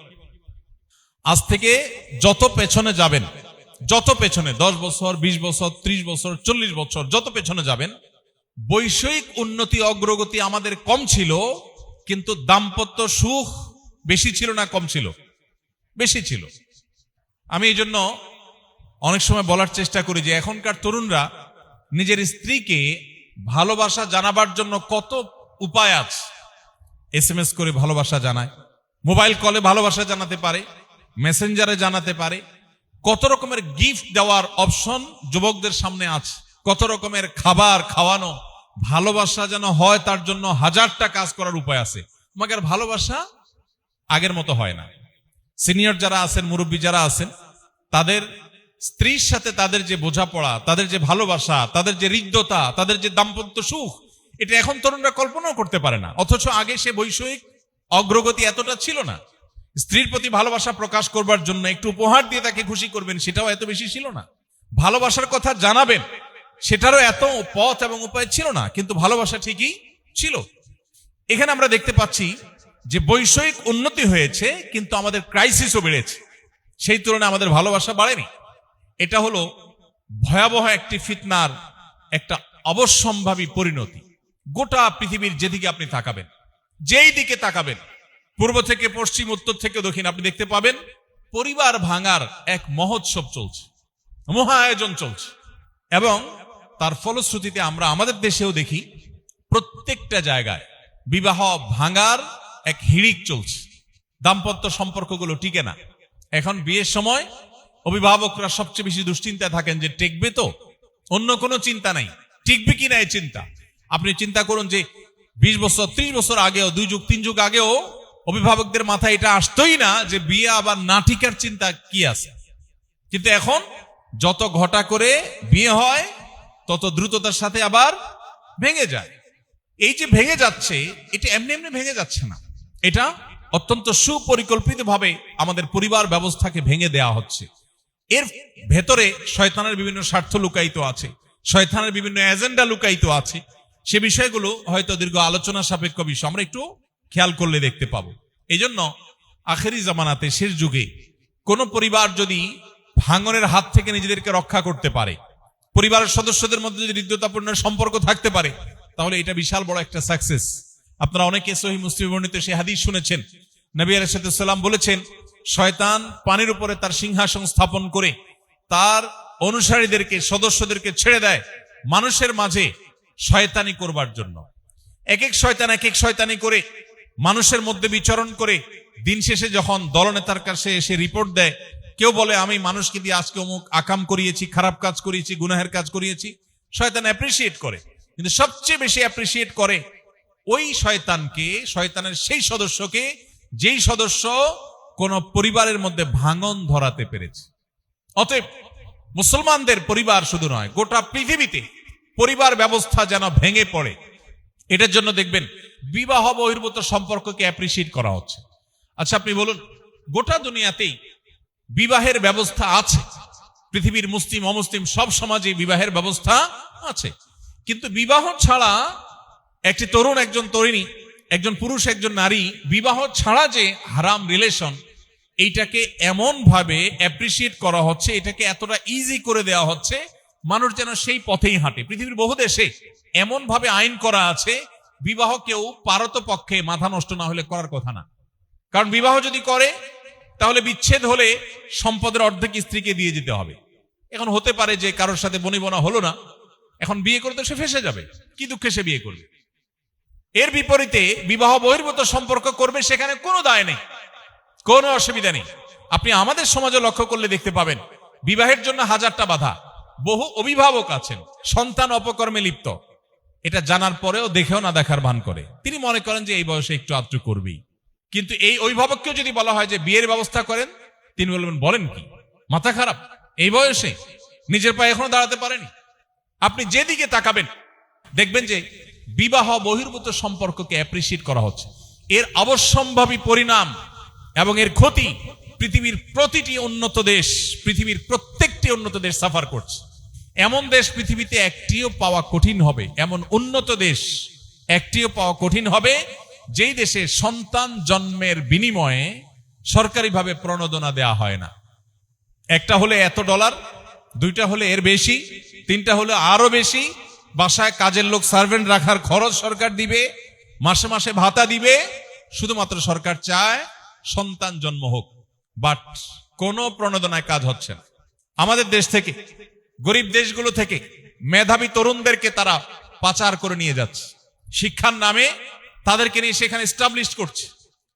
আজ থেকে যত পেছনে যাবেন, যত পেছনে 10 বছর, 20 বছর, 30 বছর, 40 বছর যত পেছনে যাবেন, বৈষয়িক উন্নতি, অগ্রগতি আমাদের কম ছিল, কিন্তু দাম্পত্য সুখ বেশি ছিল না কম ছিল? বেশি ছিল। আমি এই জন্য অনেক সময় বলার চেষ্টা করি যে এখনকার তরুণরা নিজের স্ত্রীকে ভালোবাসা জানাবার জন্য কত উপায় আছে। SMS করে ভালোবাসা জানায়, মোবাইল কলে ভালোবাসা জানাতে পারে, মেসেঞ্জারে জানাতে পারে, কত রকমের গিফট দেওয়ার অপশন যুবকদের সামনে আছে, কত রকমের খাবার খাওয়ানো, ভালোবাসা যেন হয় তার জন্য হাজারটা কাজ করার উপায় আছে। মাগার ভালোবাসা আগের মতো হয় না। সিনিয়র যারা আছেন, মুরব্বী যারা আছেন, তাদের স্ত্রীর সাথে তাদের যে বোঝাপড়া, তাদের যে ভালোবাসা, তাদের যে হৃদ্যতা, তাদের যে দাম্পত্য সুখ, এটা এখন তরুণরা কল্পনাও করতে পারে না। অথচ আগে সে বৈষয়িক অগ্রগতি এতটা ছিল না। স্ত্রীর প্রতি ভালোবাসা প্রকাশ করবার জন্য একটু উপহার দিয়ে তাকে খুশি করবেন, সেটাও এত বেশি ছিল না। ভালোবাসার কথা জানাবেন, সেটারও এত পথ এবং উপায় ছিল না, কিন্তু ভালোবাসা ঠিকই ছিল। এখানে আমরা দেখতে পাচ্ছি যে বৈষয়িক উন্নতি হয়েছে কিন্তু আমাদের ক্রাইসিসও বেড়েছে, সেই তুলনায় আমাদের ভালোবাসা বাড়েনি। এটা হলো ভয়াবহ একটি ফিতনার একটা অবশ্যম্ভাবী পরিণতি। গোটা পৃথিবীর যেদিকে আপনি তাকাবেন, যেই দিকে তাকাবেন, পূর্ব থেকে পশ্চিম, উত্তর থেকে দক্ষিণ, আপনি দেখতে পাবেন পরিবার ভাঙার এক মহোৎসব চলছে, মহা আয়োজন চলছে। এবং তার ফলশ্রুতিতে আমরা আমাদের দেশেও দেখি প্রত্যেকটা জায়গায় বিবাহ ভাঙার এক হিড়িক চলছে। দাম্পত্য সম্পর্কগুলো টিকে না। এখন বিয়ের সময় অভিভাবকরা সবচেয়ে বেশি দুশ্চিন্তায় থাকেন যে টিকবে তো, অন্য কোনো চিন্তা নাই, টিকবে কিনা এই চিন্তা। আপনি চিন্তা করুন যে 20 বছর 30 বছর আগেও, 2 যুগ 3 যুগ আগেও অভিভাবকদের মাথায় এটা আসতোই না যে বিয়ে আবার না টিকার চিন্তা কি আছে। কিন্তু এখন যত ঘটা করে বিয়ে হয় তত দ্রুততার সাথে আবার ভেঙে যায়। এই যে ভেঙে যাচ্ছে, এটা এমনি এমনি ভেঙে যাচ্ছে না, এটা অত্যন্ত সুপরিকল্পিতভাবে আমাদের পরিবার ব্যবস্থাকে ভেঙে দেওয়া হচ্ছে। এর ভেতরে শয়তানের বিভিন্ন স্বার্থ লুকায়িত আছে, শয়তানের বিভিন্ন এজেন্ডা লুকায়িত আছে। সে বিষয়গুলো হয়তো দীর্ঘ আলোচনা সাপেক্ষ বিষয়, আমরা একটু খেয়াল করলে দেখতে পাবো। এই জন্য আখেরি জামানাতে, শেষ যুগে কোন পরিবার যদি ভাঙনের হাত থেকে নিজেদেরকে রক্ষা করতে পারে, পরিবারের সদস্যদের মধ্যে যদি হৃদ্যতাপূর্ণ সম্পর্ক থাকতে পারে, তাহলে এটা বিশাল বড় একটা সাকসেস। আপনারা অনেকে সহিহ মুসলিম বর্ণিত সেই হাদিস শুনেছেন। নবী আলাইহিস সালাম বলেছেন, শয়তান পানির উপরে তার সিংহাসন স্থাপন করে তার অনুসারীদেরকে, সদস্যদেরকে ছেড়ে দেয় মানুষের মাঝে শয়তানি করবার জন্য। এক এক শয়তান এক এক শয়তানি করে মানুষের মধ্যে বিচরণ করে দিন শেষে যখন দলনেতার কাছে এসে রিপোর্ট দেয়, কেউ বলে আমি মানুষকে দিয়ে আজকে অমুক আকাম করিয়েছি, খারাপ কাজ করিয়েছি, গুনাহের কাজ করিয়েছি, শয়তান অ্যাপ্রিসিয়েট করে। কিন্তু সবচেয়ে বেশি অ্যাপ্রিসিয়েট করে ওই শয়তানকে, শয়তানের সেই সদস্যকে, যেই সদস্য কোন পরিবারের মধ্যে ভাঙন ধরাতে পেরেছে। অতএব মুসলমানদের পরিবার শুধু নয়, গোটা পৃথিবীতে পরিবার ব্যবস্থা যেন ভেঙে পড়ে, এটার জন্য দেখবেন বিবাহ বহির্ভূত সম্পর্ককে অ্যাপ্রিসিয়েট করা হচ্ছে। আচ্ছা আপনি বলুন, গোটা দুনিয়াতেই বিবাহের ব্যবস্থা আছে, পৃথিবীর মুসলিম অমুসলিম সব সমাজে বিবাহের ব্যবস্থা আছে, কিন্তু বিবাহ ছাড়া একটি তরুণ, একজন তরুণী, একজন পুরুষ, একজন নারী বিবাহ ছাড়া যে হারাম রিলেশন, এইটাকে এমন ভাবে অ্যাপ্রিসিয়েট করা হচ্ছে, এটাকে এতটা ইজি করে দেওয়া হচ্ছে, মানুষ যেন সেই পথেই হাঁটে। পৃথিবীর বহু দেশে এমন ভাবে আইন করা আছে, বিবাহ কেউ পারতপক্ষে মাথা নষ্ট না হলে করার কথা না। কারণ বিবাহ যদি করে তাহলে বিচ্ছেদ হলে সম্পদের অর্ধেক স্ত্রীকে দিয়ে যেতে হবে। এখন হতে পারে যে কারোর সাথে বনিবনা হলো না, এখন বিয়ে করে তো সে ফেসে যাবে, কি দুঃখে সে বিয়ে করবে। এর বিপরীতে বিবাহ বহির্ভূত সম্পর্ক করবে, সেখানে কোনো দায় নেই, কোনো অসুবিধা নেই। আপনি আমাদের সমাজে লক্ষ্য করলে দেখতে পাবেন বিবাহের জন্য হাজারটা বাধা। বহু অভিভাবক আছেন সন্তান অপকর্মে লিপ্ত, এটা জানার পরেও দেখেও না দেখার ভান করে। তিনি মনে করেন যে এই বয়সে একটু আধটু করবি, কিন্তু এই অভিভাবককেও যদি বলা হয় যে বিয়ের ব্যবস্থা করেন, তিনি বলবেন বলেন কি, মাথা খারাপ, এই বয়সে নিজের পায়ে এখনো দাঁড়াতে পারেনি। আপনি যেদিকে তাকাবেন দেখবেন যে বিবাহ বহির্ভূত সম্পর্ককে অ্যাপ্রিসিয়েট করা হচ্ছে। এর অবশ্যম্ভাবী পরিণাম এবং এর ক্ষতি পৃথিবীর প্রতিটি উন্নত দেশ, পৃথিবীর প্রত্যেকটি উন্নত দেশ সাফার করছে। এমন দেশ পৃথিবীতে একটিও পাওয়া কঠিন হবে, এমন উন্নত দেশ একটিও পাওয়া কঠিন হবে যেই দেশে সন্তান জন্মের বিনিময়ে সরকারিভাবে প্রণোদনা দেয়া হয় না। একটা হলে এত $, দুইটা হলে এর বেশি, তিনটা হলে আরো বেশি, বাসায় কাজের লোক সার্ভেন্ট রাখার খরচ সরকার দিবে, মাসে মাসে ভাতা দিবে, শুধুমাত্র সরকার চায় সন্তান জন্ম হোক, বাট কোনো প্রণোদনায় কাজ হচ্ছে না। আমাদের দেশ থেকে, গরিব দেশগুলো থেকে মেধাবী তরুণদেরকে তারা পাচার করে নিয়ে যাচ্ছে, শিক্ষার নামে তাদেরকে নিয়ে সেখানে এস্টাবলিশ করছে,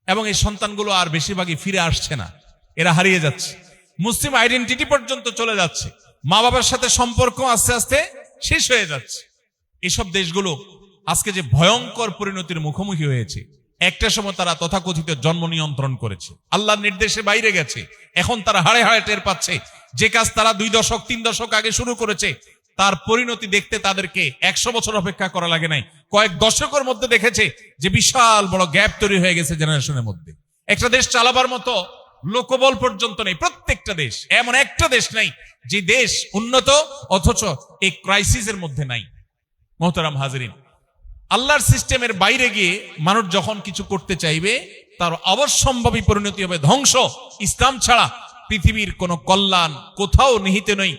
এবং এই সন্তানগুলো আর বেশিরভাগই ফিরে আসছে না, এরা হারিয়ে যাচ্ছে, মুসলিম আইডেন্টিটি পর্যন্ত চলে যাচ্ছে, মা বাবার সাথে সম্পর্ক আস্তে আস্তে শেষ হয়ে যাচ্ছে। এসব দেশগুলো আজকে যে ভয়ঙ্কর পরিণতির মুখোমুখি হয়েছে, একটা সময় তারা তথাকথিত জন্ম নিয়ন্ত্রণ করেছে, আল্লাহর নির্দেশে বাইরে গেছে, এখন তারা হাড়ে হাড়ে টের পাচ্ছে যে কাজ তারা 2 দশক 3 দশক আগে শুরু করেছে, তার পরিণতি দেখতে তাদেরকে 100 বছর অপেক্ষা করা লাগে নাই, কয়েক দশকের মধ্যে দেখেছে যে বিশাল বড় গ্যাপ তৈরি হয়ে গেছে জেনারেশনের মধ্যে। একটা দেশ চালাবার মতো লোকবল পর্যন্ত নেই, প্রত্যেকটা দেশ, এমন একটা দেশ নাই যে দেশ উন্নত অথচ এই ক্রাইসিসের মধ্যে নাই। মোহতারাম হাজিরিন, আল্লাহর সিস্টেমের বাইরে গিয়ে মানুষ যখন কিছু করতে চাইবে তার অবশ্যম্ভাবী পরিণতি হবে ধ্বংস। ইসলাম ছাড়া পৃথিবীর কোনো কল্যাণ কোথাও নিহিত নেই।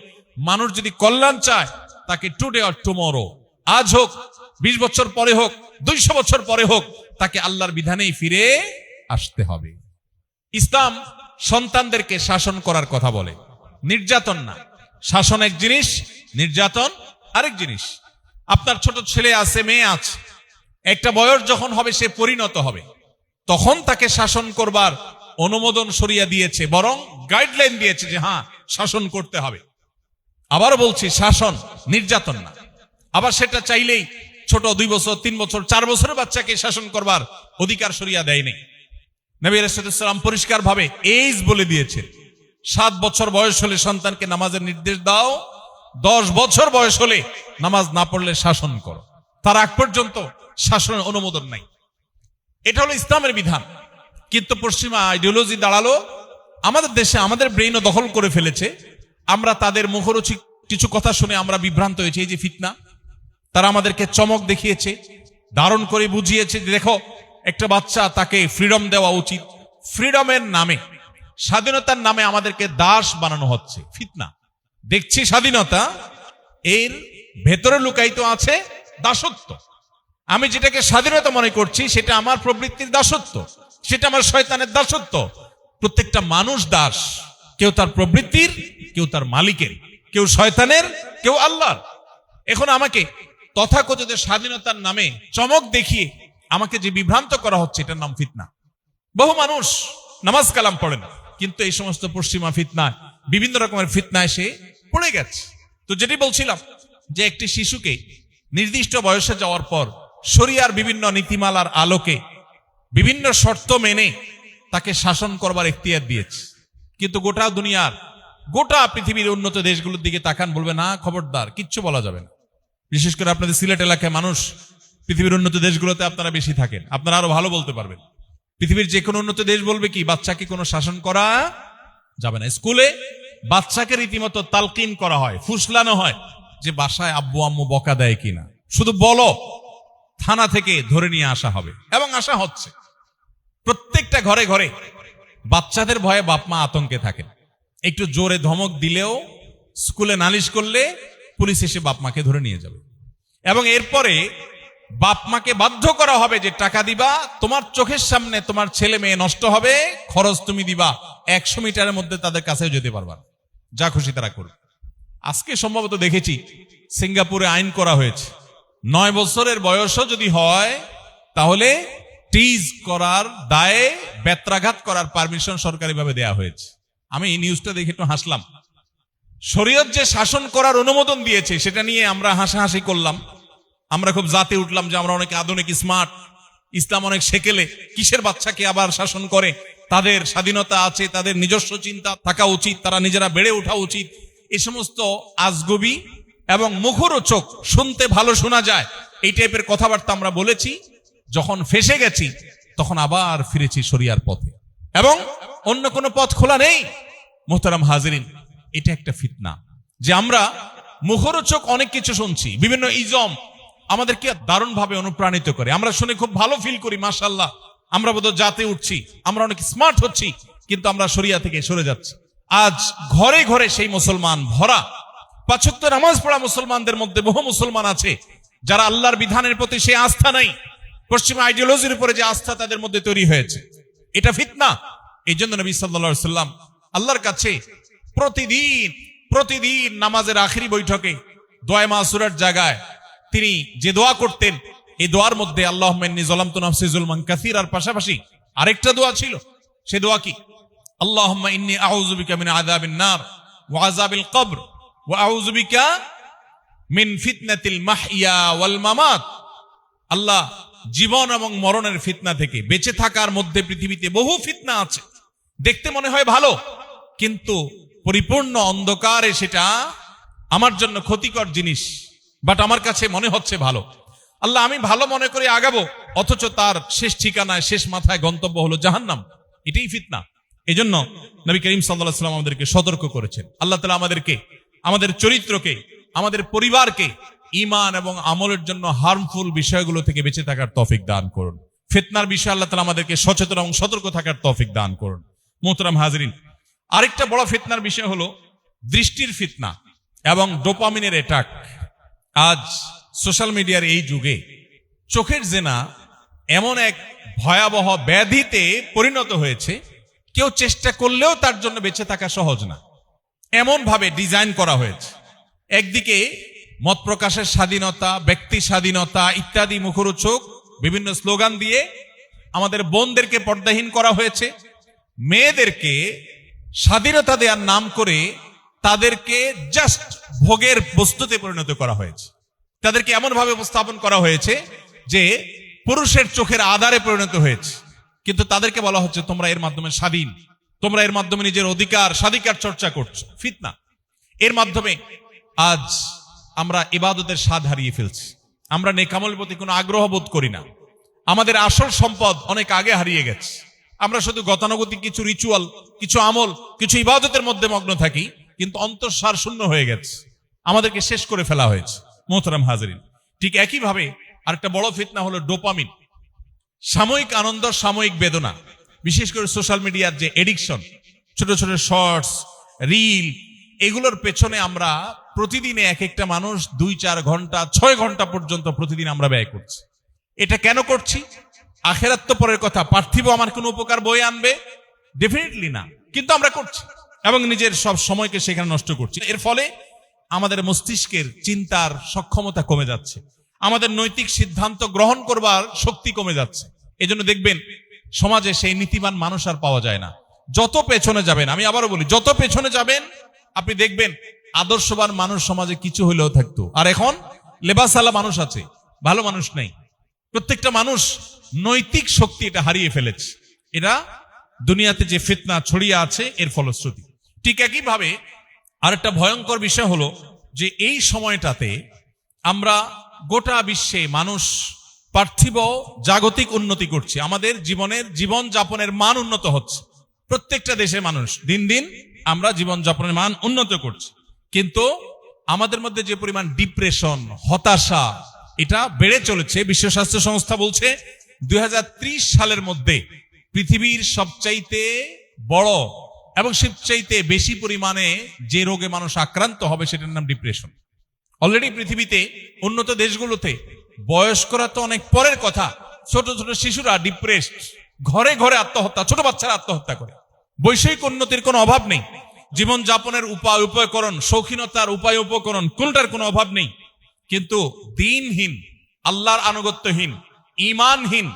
মানুষ যদি কল্যাণ চায় তাকে টুডে অর টুমরো, আজ হোক, 20 বছর পরে হোক, 200 বছর পরে হোক, তাকে আল্লাহর বিধানেই ফিরে আসতে হবে। ইসলাম সন্তানদেরকে শাসন করার কথা বলে, নির্যাতন না। শাসন এক জিনিস, নির্যাতন আরেক জিনিস। আপনার ছোট ছেলে আছে, মেয়ে আছে, একটা বয়স যখন হবে সে পরিণত হবে, তখন তাকে শাসন করবার অনুমোদন শরিয়া দিয়েছে, বরং গাইডলাইন দিয়েছে যে হ্যাঁ শাসন করতে হবে। আবার বলছি, শাসন নির্যাতন না। আবার সেটা চাইলেই ছোট 2 বছর, 3 বছর, 4 বছরের বাচ্চাকে শাসন করবার অধিকার শরিয়া দেয়নি। নবী রাসূলুল্লাহ সাল্লাল্লাহু আলাইহি ওয়াসাল্লাম পরিষ্কার ভাবে এজ বলে দিয়েছে। 7 বছর বয়স হলে সন্তানকে নামাজের নির্দেশ দাও, 10 বছর বয়স হলে নামাজ না পড়লে শাসন করো, তার আগ পর্যন্ত শাসনের অনুমোদন নাই। এটা হলো ইসলামের বিধান। কিন্তু পশ্চিমা আইডিওলজি দাঁড়ালো আমাদের দেশে, আমাদের ব্রেইনও দখল করে ফেলেছে। আমরা তাদের মুখরোচক কিছু কথা শুনে আমরা বিভ্রান্ত হয়েছি। এই যে ফিতনা, তারা আমাদেরকে চমক দেখিয়েছে, ধারণ করে বুঝিয়েছে যে দেখো একটা বাচ্চা, তাকে ফ্রিডম দেওয়া উচিত। ফ্রিডমের নামে, স্বাধীনতার নামে আমাদেরকে দাস বানানো হচ্ছে। ফিতনা দেখছি, স্বাধীনতা এর ভেতরে লুকায়িত আছে দাসত্ব। আমি যেটাকে স্বাধীনতা মনে করছি সেটা আমার প্রবৃত্তির দাসত্ব, সেটা আমার শয়তানের দাসত্ব। প্রত্যেকটা মানুষ দাস, কেউ তার প্রবৃত্তির, কেউ তার মালিকের, কেউ শয়তানের, কেউ আল্লাহর। এখন আমাকে তথাকথিত স্বাধীনতার নামে চমক দেখিয়ে আমাকে যে বিভ্রান্ত করা হচ্ছে, এটার নাম ফিতনা। বহু মানুষ নামাজ কালাম পড়ে না, কিন্তু এই সমস্ত পশ্চিমা ফিতনায়, বিভিন্ন রকমের ফিতনায় সে পড়ে গেছে। তো যেটি বলছিলাম যে একটি শিশুকে নির্দিষ্ট বয়সে যাওয়ার পর শরিয়ার বিভিন্ন নীতিমালার আলোকে বিভিন্ন শর্ত মেনে তাকে শাসন করবার এখতিয়ার দিয়েছে। কিন্তু গোটা দুনিয়ার, গোটা পৃথিবীর উন্নত দেশগুলোর দিকে তাকান, বলবে না খবরদার, কিচ্ছু বলা যাবে না। বিশেষ করে আপনাদের সিলেট এলাকায় মানুষ, পৃথিবীর উন্নত দেশগুলোতে আপনারা বেশি থাকেন, আপনারা আরো ভালো বলতে পারবেন। পৃথিবীর যে কোনো উন্নত দেশ বলবে কি, বাচ্চাকে কোনো শাসন করা যাবে না। স্কুলে বাচ্চাকে রীতিমতো তালকিন করা হয়, ফুসলানো হয় যে বাসায় আব্বু আম্মু বকা দেয় কিনা, শুধু বলো, থানা থেকে ধরে নিয়ে আসা হবে, এবং আসা হচ্ছে। প্রত্যেকটা ঘরে ঘরে বাচ্চাদের ভয়ে বাপ মা আতঙ্কে থাকেন। একটু জোরে ধমক দিলেও, স্কুলে নালিশ করলে পুলিশ এসে বাপ মাকে ধরে নিয়ে যাবে, এবং এরপরে বাপ মাকে বাধ্য করা হবে যে টাকা দিবা, তোমার চোখের সামনে তোমার ছেলে মেয়ে নষ্ট হবে, খরচ তুমি দিবা, 100 মিটারের মধ্যে তাদের কাছেও যেতে পারবা, যা খুশি তারা করবে। আজকে সম্ভবত দেখেছি সিঙ্গাপুরে আইন করা হয়েছে, 9 বছরের বয়সও যদি হয় তাহলে টিজ করার দায়ে বেত্রাঘাত করার পারমিশন সরকারিভাবে দেয়া হয়েছে। আমি এই নিউজটা দেখে একটু হাসলাম। শরীয়ত যে শাসন করার অনুমোদন দিয়েছে সেটা নিয়ে আমরা হাসাহাসি করলাম, আমরা খুব জাতে উঠলাম যে আমরা অনেক আধুনিক, স্মার্ট, ইসলাম অনেক সেকেলে, কিসের বাচ্চাকে আবার শাসন করে, তাদের স্বাধীনতা আছে, তাদের নিজস্ব চিন্তা থাকা উচিত, তারা নিজেরা বেড়ে ওঠা উচিত। এই সমস্ত আজগবি এবং মুখরোচক, শুনতে ভালো শোনা যায়, এই টাইপের কথাবার্তা আমরা বলেছি। যখন ফেসে গেছি তখন আবার ফিরেছি শরিয়ার পথে, এবং অন্য কোনো পথ খোলা নেই। মোহতারাম হাজিরিন, এটা একটা ফিতনা যে আমরা মুখরোচক অনেক কিছু শুনছি, বিভিন্ন ইজম আমাদেরকে দারুণভাবে অনুপ্রাণিত করে, আমরা শুনে খুব ভালো ফিল করি, মাশাআল্লাহ আমরা বোধহয় জাতে উঠছি, আমরা অনেক স্মার্ট হচ্ছি, কিন্তু আমরা শরিয়া থেকে সরে যাচ্ছি। আজ ঘরে ঘরে সেই মুসলমান ভরা, 5 ওয়াক্ত নামাজ পড়া মুসলমানদের মধ্যে বহু মুসলমান আছে যারা আল্লাহর বিধানের প্রতি সেই আস্থা নাই, পশ্চিমা আইডিওলজির উপরে যে আস্থা তাদের মধ্যে তৈরি হয়েছে, এটা ফিতনা। এই জন্য নবী সাল্লাল্লাহু আলাইহি ওয়াসাল্লাম আল্লাহর কাছে প্রতিদিন নামাজের আখিরি বৈঠকে দোয়া মাসুরার জায়গায় তিনি যে দোয়া করতেন, এই দোয়ার মধ্যে আল্লাহুম্মা ইন্নী যালামতু নাফসি যুলমান কাসীরার পাশাপাশি আরেকটা দোয়া ছিল। সে দোয়া কি? আল্লাহুম্মা ইন্নী আউযু বিকা মিন আযাবিন নার ওয়া আযাবিল কবর ওয়া আউযু বিকা মিন ফিতনাতিল মাহইয়া ওয়াল মামাত। আল্লাহ, জীবন এবং মরণের ফিতনা থেকে, বেঁচে থাকার মধ্যে পৃথিবীতে বহু ফিতনা আছে, দেখতে মনে হয় ভালো, কিন্তু পরিপূর্ণ অন্ধকারে সেটা আমার জন্য ক্ষতিকর জিনিস, বাট আমার কাছে মনে হচ্ছে ভালো। আল্লাহ, আমি ভালো মনে করে আগাবো, অথচ তার শেষ ঠিকানায়, শেষ মাথায় গন্তব্য হলো জাহান্নাম। এটাই ফিতনা। এই জন্য নবী করিম সাল্লাল্লাহু আলাইহি ওয়াসাল্লাম আমাদেরকে সতর্ক করেছেন। আল্লাহ তাআলা আমাদেরকে, আমাদের চরিত্রকে, আমাদের পরিবারকে ঈমান এবং আমলের জন্য হার্মফুল বিষয়গুলো থেকে বেঁচে থাকার তৌফিক দান করুন। ফিতনার বিষয়ে আল্লাহ তাআলা আমাদেরকে সচেতন এবং সতর্ক থাকার তৌফিক দান করুন। মোহতারাম হাজরিন, আরেকটা বড় ফিতনার বিষয় হলো দৃষ্টির ফিতনা এবং ডোপামিনের অ্যাটাক। আজ সোশ্যাল মিডিয়ার এই যুগে চোখের জেনা এমন এক ভয়াবহ ব্যাধিতে পরিণত হয়েছে, কেউ চেষ্টা করলেও তার জন্য বেঁচে থাকা সহজ না, এমন ভাবে ডিজাইন করা হয়েছে। একদিকে মত প্রকাশের স্বাধীনতা, ব্যক্তি স্বাধীনতা ইত্যাদি মুখরোচক বিভিন্ন স্লোগান দিয়ে আমাদের বোনদেরকে পর্দাহীন করা হয়েছে। মেয়েদেরকে স্বাধীনতা দেওয়ার নাম করে তাদেরকে জাস্ট ভোগের বস্তুতে পরিণত করা হয়েছে। তাদেরকে এমন ভাবে উপস্থাপন করা হয়েছে যে পুরুষের চোখের আধারে পরিণত হয়েছে, কিন্তু তাদেরকে বলা হচ্ছে তোমরা এর মাধ্যমে স্বাধীন, তোমরা এর মাধ্যমে নিজের অধিকার স্বাধিকার চর্চা করছো। ফিতনা। এর মাধ্যমে আজ আমরা ইবাদতের স্বাদ হারিয়ে ফেলছি, আমরা নেকামলের প্রতি কোনো আগ্রহ বোধ করি না, আমাদের আসল সম্পদ অনেক আগে হারিয়ে গেছে। আমরা শুধু গতানুগতিক কিছু রিচুয়াল, কিছু আমল, কিছু ইবাদতের মধ্যে মগ্ন থাকি, কিন্তু অন্তঃসার শূন্য হয়ে গেছে, আমাদেরকে শেষ করে ফেলা হয়েছে। মোহতারাম হাজরিন, ঠিক একইভাবে আরেকটা বড় ফিতনা হলো ডোপামিন, সাময়িক আনন্দ, সাময়িক বেদনা। বিশেষ করে সোশ্যাল মিডিয়ার যে এডিকশন, ছোট ছোট শর্টস, রিল, এগুলোর পেছনে আমরা প্রতিদিনে এক একটা মানুষ 2-4 ঘন্টা 6 ঘন্টা পর্যন্ত প্রতিদিন আমরা ব্যয় করছি। এটা কেন করছি? আখেরাত তো পরের কথা, পার্থিব আমার কোনো উপকার বয়ে আনবে? ডেফিনেটলি না, কিন্তু আমরা করছি এবং নিজের সব সময়কে সেখানে নষ্ট করছি। এর ফলে আমাদের মস্তিষ্কের চিন্তার সক্ষমতা কমে যাচ্ছে, আমাদের নৈতিক সিদ্ধান্ত গ্রহণ করবার শক্তি কমে যাচ্ছে। এজন্য দেখবেন সমাজে সেই নীতিবান মানুষ আর পাওয়া যায় না। যত পেছনে যাবেন, আমি আবারও বলি, যত পেছনে যাবেন আপনি দেখবেন আদর্শবান মানুষ সমাজে কিছু হলেও থাকতো, আর এখন লেবাসালা মানুষ আছে, ভালো মানুষ নেই। প্রত্যেকটা মানুষ নৈতিক শক্তি এটা হারিয়ে ফেলেছে। এটা দুনিয়াতে যে ফিতনা ছড়িয়ে আছে এর ফলশ্রুতি। ঠিক একইভাবে আরেকটা ভয়ঙ্কর বিষয় হলো যে এই সময়টাতে আমরা গোটা বিশ্বে মানুষ পার্থিব জাগতিক উন্নতি করছে, আমাদের জীবন যাপনের মান উন্নত হচ্ছে। প্রত্যেকটা দেশে মানুষ দিন দিন আমরা জীবন যাপনের মান উন্নত করছি, কিন্তু আমাদের মধ্যে যে পরিমাণ ডিপ্রেশন, হতাশা, এটা বেড়ে চলেছে। বিশ্ব স্বাস্থ্য সংস্থা বলছে 2030 সালের মধ্যে পৃথিবীর সবচাইতে বড় এবং সবচাইতে বেশি পরিমাণে যে রোগে মানুষ আক্রান্ত হবে সেটার নাম ডিপ্রেশন। অলরেডি পৃথিবীতে উন্নত দেশগুলোতে বয়স্করা তো অনেক পরের কথা, ছোট ছোট শিশুরা ডিপ্রেসড, ঘরে ঘরে আত্মহত্যা, ছোট বাচ্চারা আত্মহত্যা করে। বৈষয়িক উন্নতির কোনো অভাব নেই, জীবন যাপনের উপকরণ, শৌখিনতার উপায় উপকরণ কোনটার কোনো অভাব নেই, কিন্তু দিনহীন, আল্লাহর আনুগত্যহীন, ঈমানহীন,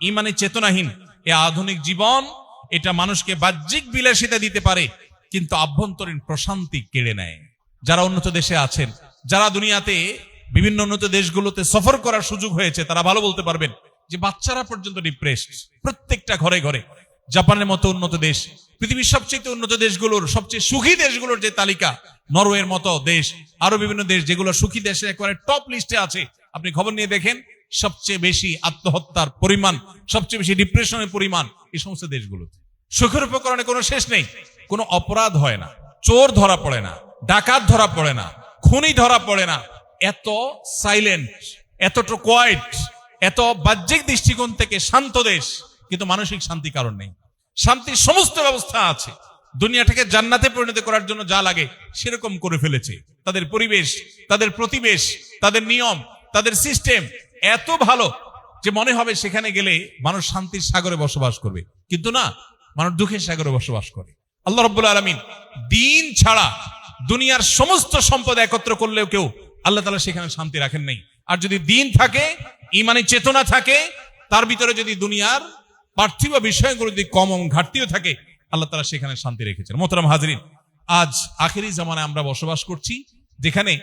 ঈমানে চেতনাহীন এই আধুনিক জীবন, এটা মানুষকে বাহ্যিক বিলাসিতা দিতে পারে কিন্তু আভ্যন্তরীণ প্রশান্তি কেড়ে নেয়। যারা উন্নত দেশে আছেন, যারা দুনিয়াতে বিভিন্ন উন্নত দেশগুলোতে সফর করার সুযোগ হয়েছে, তারা ভালো বলতে পারবেন যে বাচ্চারা পর্যন্ত ডিপ্রেসড প্রত্যেকটা ঘরে ঘরে। জাপানের মতো উন্নত দেশ, পৃথিবীর সবচেয়ে উন্নত দেশগুলোর সবচেয়ে সুখী দেশগুলোর যে তালিকা, নরওয়ের মতো দেশ, আরো বিভিন্ন দেশ যেগুলো সুখী দেশের একেবারে টপ লিস্টে আছে, আপনি খবর নিয়ে দেখেন সবচেয়ে বেশি আত্মহত্যার পরিমাণ, সবচেয়ে বেশি ডিপ্রেশনের পরিমাণ এই সমস্ত দেশগুলোতে। সুখের উপকরণে কোনো শেষ নেই, কোনো অপরাধ হয় না, চোর ধরা পড়ে না, ডাকাত ধরা পড়ে না, খুনি ধরা পড়ে না। এত সাইলেন্ট, এতটা কোয়াইট, এত বাহ্যিক দৃষ্টিকোণ থেকে শান্ত দেশ, কিন্তু মানসিক শান্তি কারণ নেই। শান্তির সমস্ত ব্যবস্থা আছে, দুনিয়াটাকে জান্নাতে পরিণত করার জন্য যা লাগে সেরকম করে ফেলেছে। তাদের পরিবেশ, তাদের প্রতিবেশ, তাদের নিয়ম, তাদের সিস্টেম এত ভালো যে মনে হবে সেখানে গেলে মানুষ শান্তির সাগরে বসবাস করবে, কিন্তু না, মানুষ দুঃখের সাগরে বসবাস করে। আল্লাহ রাব্বুল আলামিন দিন ছাড়া দুনিয়ার সমস্ত সম্পদ একত্র করলেও কেউ আল্লাহ তাআলা সেখানে শান্তি রাখেন নাই। আর যদি দিন থাকে, ঈমানি চেতনা থাকে, তার ভিতরে যদি দুনিয়ার পার্থিব বিষয়গুলো যদি কম ঘাটতিও থাকে, আল্লাহ তাআলা সেখানে শান্তি রেখেছেন। মোহতারাম হাজরিন, আজ আখেরি জামানায় আমরা বসবাস করছি যেখানে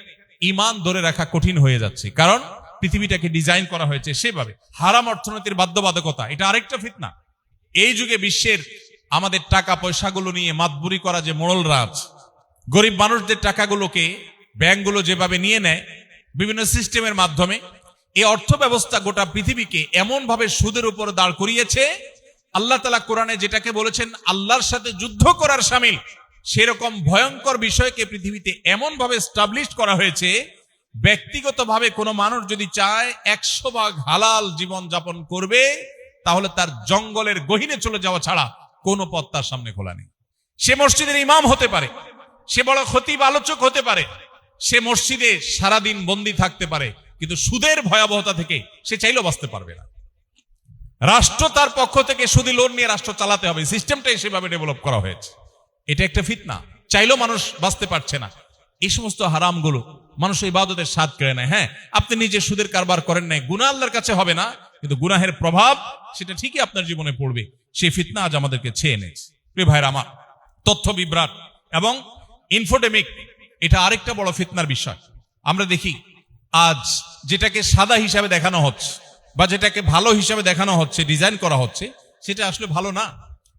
ঈমান ধরে রাখা কঠিন হয়ে যাচ্ছে, কারণ পৃথিবীটাকে ডিজাইন করা হয়েছে সেভাবে। হারাম অর্থনীতির বাধ্যবাধকতা, এটা আরেকটা ফিতনা। এই যুগে বিশ্বের আমাদের টাকা পয়সাগুলো নিয়ে মাতবুরি করা যে মোড়ল রাজ, গরিব মানুষদের টাকাগুলোকে ব্যাংকগুলো যেভাবে নিয়ে নেয় বিভিন্ন সিস্টেমের মাধ্যমে, এই অর্থ ব্যবস্থা গোটা পৃথিবীকে এমন ভাবে সুদের উপর দাঁড় করিয়েছে, আল্লাহ তাআলা কোরআনে যেটাকে বলেছেন আল্লাহর সাথে যুদ্ধ করার শামিল, সেরকম ভয়ঙ্কর বিষয়কে পৃথিবীতে এমন ভাবে এস্টাবলিশ করা হয়েছে ব্যক্তিগতভাবে কোনো মানুষ যদি চায় 100 ভাগ হালাল জীবন যাপন করবে, তাহলে তার জঙ্গলের গহীনে চলে যাওয়া ছাড়া কোনো পথ তার সামনে খোলা নেই। সে মসজিদের ইমাম হতে পারে, সে বড় খতিব আলোচক হতে পারে, সে মসজিদে সারাদিন বন্দী থাকতে পারে, কিন্তু সুদের ভয়াবহতা থেকে সে চাইলেও বাঁচতে পারবে না। রাষ্ট্র তার পক্ষ থেকে সুদি লোন নিয়ে রাষ্ট্র চালাতে হবে, সিস্টেমটাই সেভাবে ডেভেলপ করা হয়েছে। এটা একটা ফিতনা, চাইলেও মানুষ বাঁচতে পারছে না। এই সমস্ত হারামগুলো মানুষ ইবাদতের স্বাদ কেড়ে নেয়। হ্যাঁ, আপনি নিজে সুদের কারবার করেন নাই, গুনাহ আল্লাহর কাছে হবে না, কিন্তু গুনাহের প্রভাব সেটা ঠিকই আপনার জীবনে পড়বে। সেই ফিতনা আজ আমাদেরকে ছেয়ে এনেছে। প্রিয় ভাইরা আমার, তথ্য বিভ্রাট এবং ইনফোডেমিক এটা আরেকটা বড় ফিতনার বিষয়। আমরা দেখি আজ যেটাকে সাদা হিসাবে দেখানো হচ্ছে বা যেটাকে ভালো হিসাবে দেখানো হচ্ছে, ডিজাইন করা হচ্ছে, সেটা আসলে ভালো না।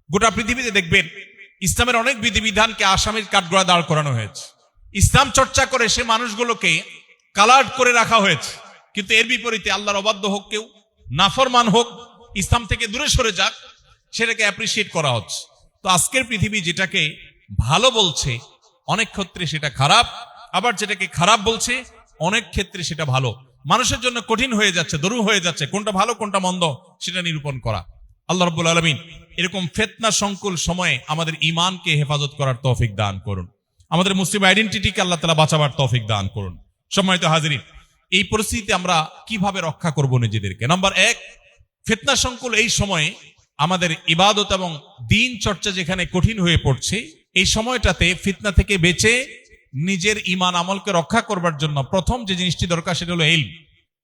গোটা পৃথিবীতে দেখবেন ইসলামের অনেক বিধিবিধানকে আসামির কাঠগড়ায় দাঁড় করানো হয়েছে। ইসলাম চর্চা করে সে মানুষগুলোকে কালার্ড করে রাখা হয়েছে, কিন্তু এর বিপরীতে আল্লাহর অবাধ্য হোক, কেউ নাফরমান হোক, ইসলাম থেকে দূরে সরে যাক, সেটাকে অ্যাপ্রিসিয়েট করা হচ্ছে। তো আজকের পৃথিবী যেটাকে ভালো বলছে অনেক ক্ষেত্রে সেটা খারাপ, আবার যেটাকে খারাপ বলছে অনেক ক্ষেত্রে সেটা ভালো। মানুষের জন্য কঠিন হয়ে যাচ্ছে, দরু হয়ে যাচ্ছে কোনটা ভালো কোনটা মন্দ সেটা নিরূপণ করা। আল্লাহ রাব্বুল আলামিন এরকম ফিতনা সংকুল সময়ে আমাদের ঈমানকে হেফাজত করার তৌফিক দান করুন, আমাদের মুসলিম আইডেন্টিটিকে আল্লাহ তাআলা বাঁচাবার তৌফিক দান করুন। সম্মানিত হাজিরিন, এই পরিস্থিতিতে আমরা কিভাবে রক্ষা করব নিজেদেরকে? নাম্বার 1, ফিতনা সংকুল এই সময়ে আমাদের ইবাদত এবং দ্বীন চর্চা যেখানে কঠিন হয়ে পড়ছে, এই সময়টাতে ফিতনা থেকে বেঁচে নিজের ঈমান আমলকে রক্ষা করবার জন্য প্রথম যে জিনিসটি দরকার সেটা হলো ইলম।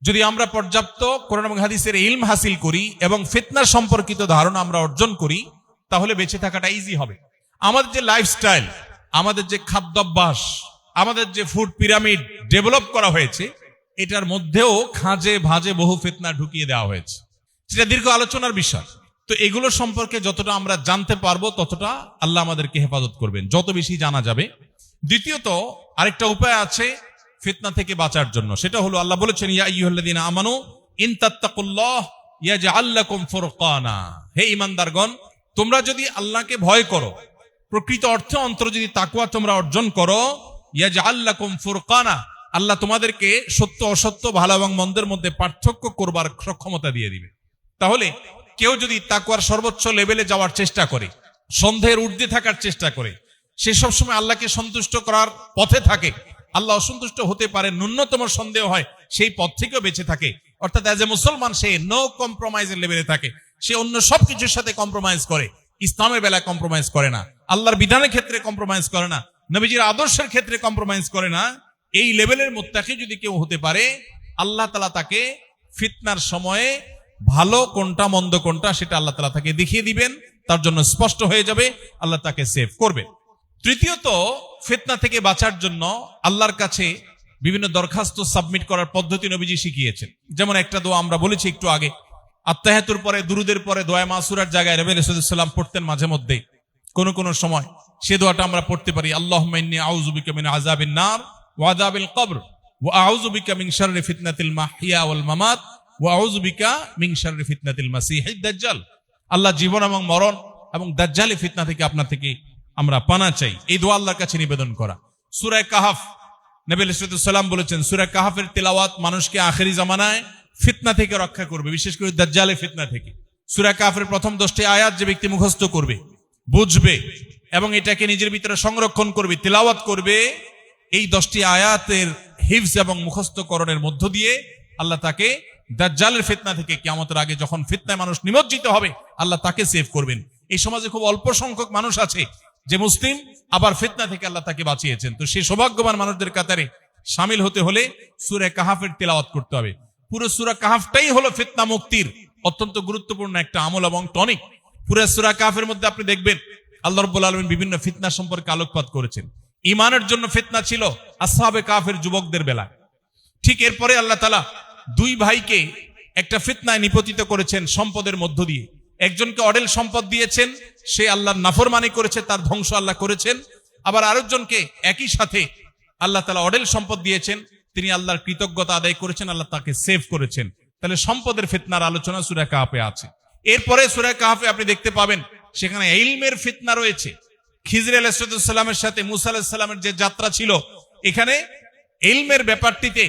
যদি আমরা পর্যাপ্ত কোরআন এবং হাদিসের ইলম হাসিল করি এবং ফিতনা সম্পর্কিত ধারণা আমরা অর্জন করি, তাহলে বেঁচে থাকাটা ইজি হবে। আমাদের যে লাইফস্টাইল, আমাদের যে খাদ্যাভ্যাস, আমাদের যে ফুড পিরামিড ডেভেলপ করা হয়েছে, এটার মধ্যেও খাঁজে ভাজে বহু ফিতনা ঢুকিয়ে দেওয়া হয়েছে। সেটা দীর্ঘ আলোচনার বিষয়। তো এগুলো সম্পর্কে যতটা আমরা জানতে পারবো ততটা আল্লাহ আমাদেরকে হেফাজত করবেন, যত বেশি জানা যাবে। দ্বিতীয়ত আরেকটা উপায় আছে ফিতনা থেকে বাঁচার জন্য, সেটা হলো আল্লাহ বলেছেন, ইয়া আইয়ুহাল্লাযীনা আমানু ইন তাত্তাকুল্লাহ ইয়াজআল লাকুম ফুরকানা। হে ঈমানদারগণ, তোমরা যদি আল্লাহকে ভয় করো, প্রকৃত অর্থে অন্তর যদি তাকওয়া তোমরা অর্জন করো, ইয়াজআল লাকুম ফুরকানা, আল্লাহ তোমাদেরকে সত্য অসত্য, ভালো এবং মন্দের মধ্যে পার্থক্য করবার সক্ষমতা দিয়ে দিবে। তাহলে কেউ যদি তাকওয়ার সর্বোচ্চ লেভেলে যাওয়ার চেষ্টা করে, সন্দেহের ঊর্ধ্বে থাকার চেষ্টা করে, সে সবসময় আল্লাহকে সন্তুষ্ট করার পথে থাকে, আল্লাহ অসন্তুষ্ট হতে পারে ন্যূনতম সন্দেহ হয়, সেই পথ থেকেও বেঁচে থাকে, অর্থাৎ এজ এ মুসলমান সে নো কম্প্রোমাইজের লেভেলে থাকে, সে অন্য সবকিছুর সাথে কম্প্রোমাইজ করে, ইসলামের বেলায় কম্প্রোমাইজ করে না, আল্লাহর বিধানের ক্ষেত্রে কম্প্রোমাইজ করে না, নবীজির আদর্শের ক্ষেত্রে কম্প্রোমাইজ করে না, এই লেভেলের মুত্তাকি যদি কেউ হতে পারে, আল্লাহ তাআলা তাকে ফিতনার সময়ে ভালো কোনটা মন্দ কোনটা সেটা আল্লাহ তাআলা তাকে দেখিয়ে দিবেন, তার জন্য স্পষ্ট হয়ে যাবে, আল্লাহ তাকে সেভ করবে। তৃতীয়ত, ফিতনা থেকে বাঁচার জন্য আল্লাহর কাছে বিভিন্ন দরখাস্ত সাবমিট করার পদ্ধতি নবীজি শিখিয়েছেন। যেমন একটা দোয়া আমরা বলেছি একটু আগে, আত্তাহিয়াতুর পরে দুরুদের পরে দোয়া মাসুরার জায়গায় নবী রাসূলুল্লাহ সাল্লাল্লাহু আলাইহি ওয়াসাল্লাম পড়তেন মাঝে মধ্যে, কোন সময় সে দোয়াটা আমরা পড়তে পারি, আল্লাহুম্মা ইন্নী আউযু বিকা মিন আযাবিন নার ওয়া আযাবিল কবর ওয়া আউযু বিকা মিন শাররি ফিতনাতিল মাহইয়া ওয়াল মামাত ওয়া আউযু বিকা মিন শাররি ফিতনাতিল মাসিহিদ দাজ্জাল। আল্লাহ জীবন এবং মরণ এবং দাজ্জালি ফিতনা থেকে আপনার থেকে আমরা পানা চাই, এই দোয়া আল্লাহর কাছে নিবেদন করা। সূরা কাহাফ, নবী সাল্লাল্লাহু আলাইহি ওয়াসাল্লাম বলেছেন, সূরা কাহাফের তিলাওয়াত মানুষকে আখেরি জামানায় ফিতনা থেকে রক্ষা করবে, বিশেষ করে দাজ্জালের ফিতনা থেকে। সূরা কাহাফের প্রথম 10টি আয়াত যে ব্যক্তি মুখস্থ করবে, বুঝবে এবং এটাকে নিজের ভিতরে সংরক্ষণ করবে, তিলাওয়াত করবে, এই 10টি আয়াতের হিফজ এবং মুখস্থকরণের মধ্য দিয়ে আল্লাহ তাকে দাজ্জালের ফিতনা থেকে কিয়ামতের আগে যখন ফিতনায় মানুষ নিমজ্জিত হবে, আল্লাহ তাকে সেভ করবেন। এই সমাজে খুব অল্প সংখ্যক মানুষ আছে যে মুসলিম, আবার ফিতনা থেকে আল্লাহ তাকে বাঁচিয়েছেন। তো সেই সৌভাগ্যবান মানুষদের কাতারে শামিল হতে হলে সূরা কাহাফের তিলাওয়াত করতে হবে। পুরো সূরা কাহাফটাই হলো ফিতনা মুক্তির অত্যন্ত গুরুত্বপূর্ণ একটা আমল এবং টনিক। পুরো সূরা কাহাফের মধ্যে আপনি দেখবেন আল্লাহ রাব্বুল আলামিন বিভিন্ন ফিতনা সম্পর্কে আলোকপাত করেছেন। ঈমানের জন্য ফিতনা ছিল আসহাবে কাহাফের যুবকদের বেলায়, ঠিক এরপরে আল্লাহ তাআলা দুই ভাইকে একটা ফিতনায় নিপতিত করেছেন সম্পদের মধ্য দিয়ে। একজনকে অডেল সম্পদ দিয়েছেন, সে আল্লাহর নাফরমানি করেছে, তার ধ্বংস আল্লাহ করেছেন। আবার আরেকজনকে একই সাথে আল্লাহ তাআলা অডেল সম্পদ দিয়েছেন, তিনি আল্লাহর কৃতজ্ঞতা আদায় করেছেন, আল্লাহ তাকে সেভ করেছেন। তাহলে সম্পদের ফিতনার আলোচনা সূরা কাহাফে আছে। এরপরে সূরা কাহাফে আপনি দেখতে পাবেন সেখানে ইলমের ফিতনা রয়েছে। খিজর আলাইহিস সালামের সাথে মুসা আলাইহিস সালামের যে যাত্রা ছিল, এখানে ইলমের ব্যাপারটিতে